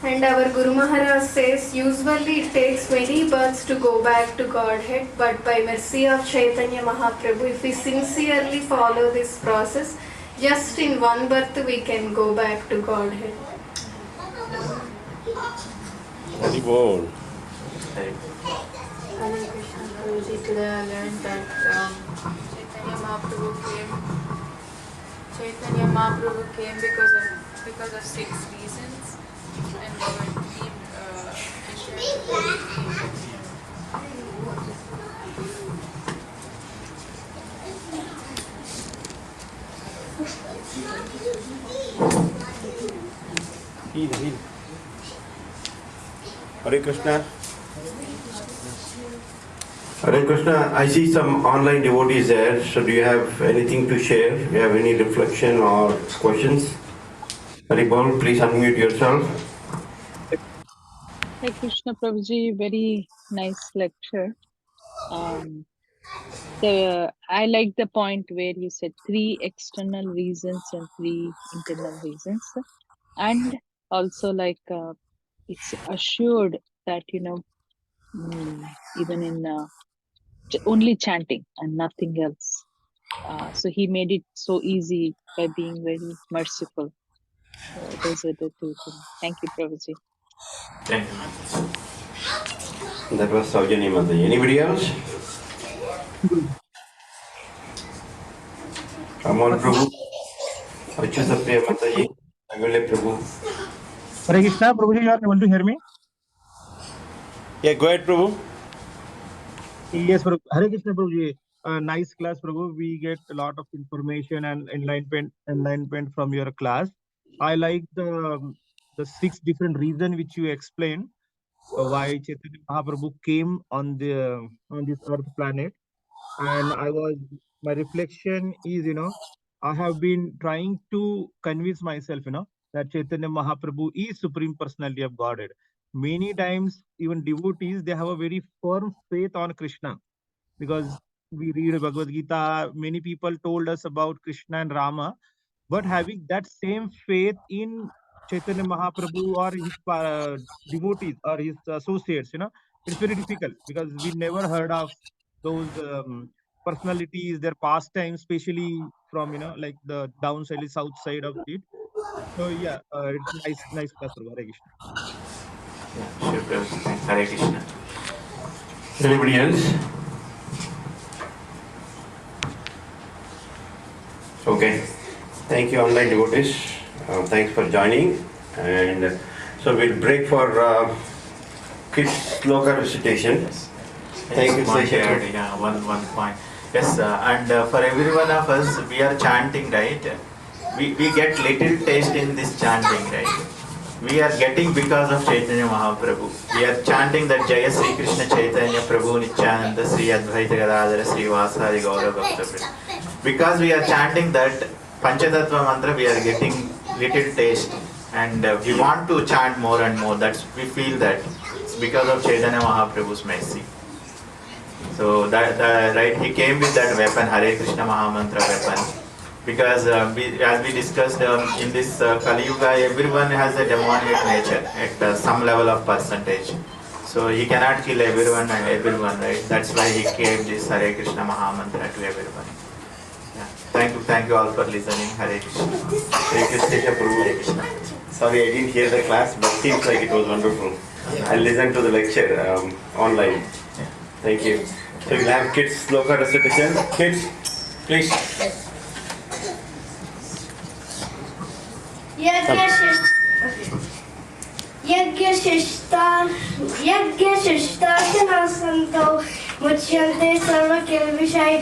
And our Guru Maharaj says, usually it takes many births to go back to Godhead, but by mercy of Chaitanya Mahaprabhu, if we sincerely follow this process, just in one birth we can go back to Godhead. Very bold. Right. Hare Krishna Prabhuji, today I learned that Chaitanya Mahaprabhu came because of 6 reasons, and they were Heal. Hare Krishna. Hare Krishna, I see some online devotees there. So do you have anything to share? Do you have any reflection or questions? Haribol, please unmute yourself. Hare Krishna Prabhuji, very nice lecture. I like the point where you said 3 external reasons and 3 internal reasons, and also it's assured that even in only chanting and nothing else. So he made it so easy by being very merciful. So those are the 2 things. Thank you, Prabhuji. Thank you. That was Saujanya Mataji. Anybody else? Amol Prabhu, Achyutapriya Mataji, Agale Prabhu. Hare Krishna, Prabhuji, you are able to hear me? Yeah, go ahead, Prabhu. Yes, Prabhu. Hare Krishna, Prabhuji. Nice class, Prabhu. We get a lot of information and enlightenment from your class. I like the 6 different reasons which you explained why Chaitanya Mahaprabhu came on this earth planet. And my reflection is, I have been trying to convince myself, that Chaitanya Mahaprabhu is Supreme Personality of Godhead. Many times, even devotees, they have a very firm faith on Krishna. Because we read Bhagavad Gita, many people told us about Krishna and Rama, but having that same faith in Chaitanya Mahaprabhu or his devotees or his associates, it's very difficult because we never heard of those personalities, their pastimes, especially from, like the downside, south side of it. So yeah, it's nice class, Hare Krishna. Yeah, sure, Prabhuji. Thanks. Hare Krishna. Anybody else? Okay. Thank you, online devotees. Thanks for joining. And so we'll break for kids sloka recitation. Yes. Thank you, Sesapati. Yeah, one point. Yes, and for every one of us, we are chanting, right? We get little taste in this chanting, right? We are getting because of Chaitanya Mahaprabhu. We are chanting that Jaya Sri Krishna Chaitanya Prabhu Nityananda Sri Advaita Gadadhara Sri Vasari Gaura Bhakta. Because we are chanting that Panchatattva mantra, we are getting little taste, and we want to chant more and more. We feel that it's because of Chaitanya Mahaprabhu's mercy. So right, he came with that weapon, Hare Krishna Mahamantra weapon. Because as we discussed in this Kali Yuga, everyone has a demonic nature at some level of percentage. So he cannot kill everyone, right? That's why he gave this Hare Krishna Mahamantra to everyone. Yeah. Thank you all for listening. Hare Krishna. Thank you, Sesapati Prabhu. Sorry, I didn't hear the class, but seems like it was wonderful. I'll listen to the lecture online. Thank you. So we'll have kids sloka recitation. Kids, please. Yajna Shishta Santo मुच्यन्ते सर्वकिल्बिषै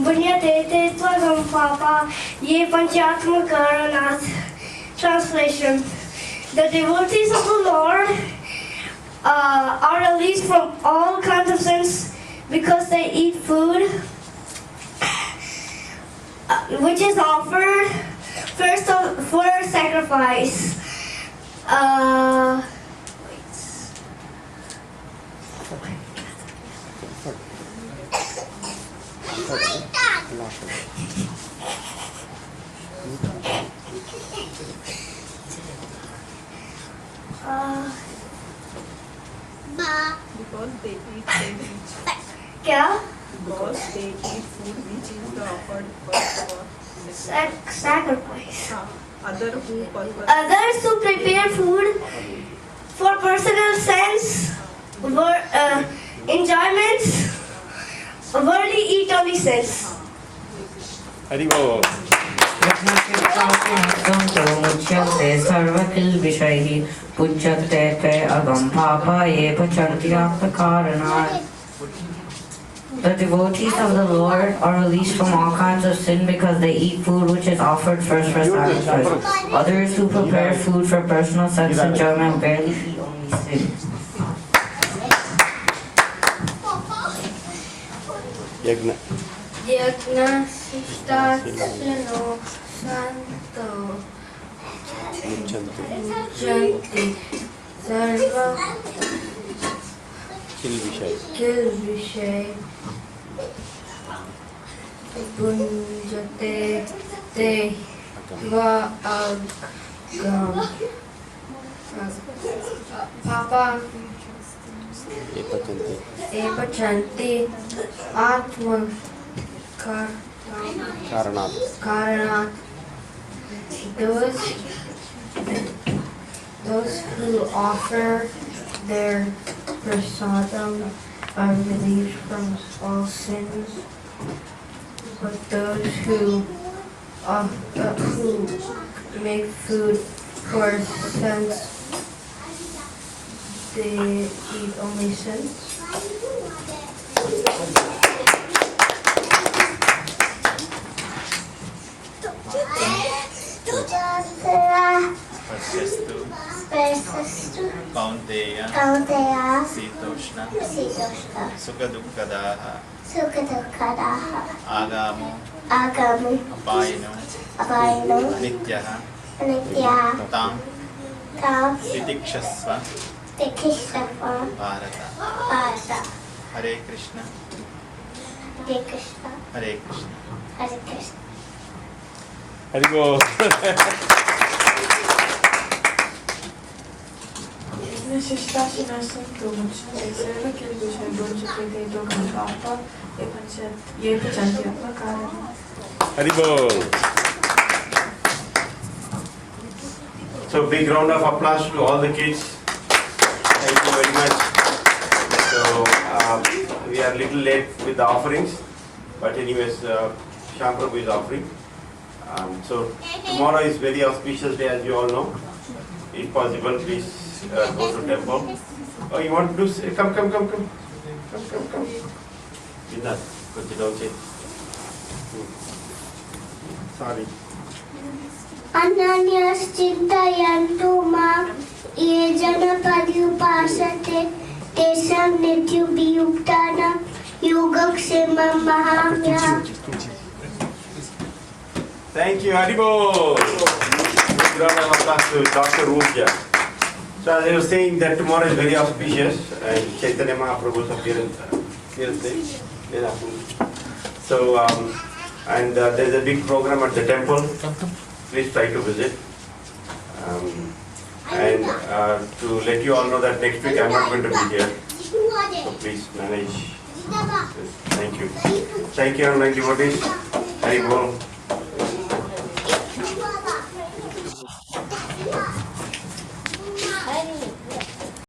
बुन्यते ते त्वगं पापा ये panchaatmakaranath. Translation: the devotees of the Lord are released from all kinds of sins because they eat food which is offered first for sacrifice. Because they eat food क्या? because they eat food which is offered first for Sacrifice. others who prepare food for personal sense, enjoyments, worldly eat only sense. Haribo. मुच्यन्ते सर्वकिल्बिषैः पूज्यते ते अगं पापा ये पचन्ति आत्मकारणात्. The devotees of the Lord are released from all kinds of sin because they eat food which is offered first for sacrifice. Others who prepare food for personal sense enjoyment barely eat only sin. Yagna. Yagna Sishtasino Santo Muchanti Sarva Kilvishay Punjate Te Va Agam Papa Epachanti Atma Karanat. Those who offer their prasadam are released from all sins, but those who make food for sense, they eat only sins. Pachestu Kaunteya Sitoshna Sukadukadaha Agamo Apayino Nityaha Tam Titikshasva Bharata. Hare Krishna Hare Krishna Haribo. Haribo. So big round of applause to all the kids. Thank you very much. So we are a little late with the offerings, but anyways, Shyam Prabhu is offering. So tomorrow is very auspicious day, as you all know. If possible, please go to temple. Oh, you want to do? Come. Vinod, koncham sorry. Ananyas chintayantu ma ye jana padyupasate tesam nityubhiyuktana yogaksema mahamya. Thank you, Haribo. Round of applause to Dr. Urja. So as I was saying that tomorrow is very auspicious and Chaitanya Mahaprabhu's appearance day. So and there's a big program at the temple. Please try to visit. And to let you all know that next week I'm not going to be here. So please manage. Thank you. Thank you, online devotees. Haribo.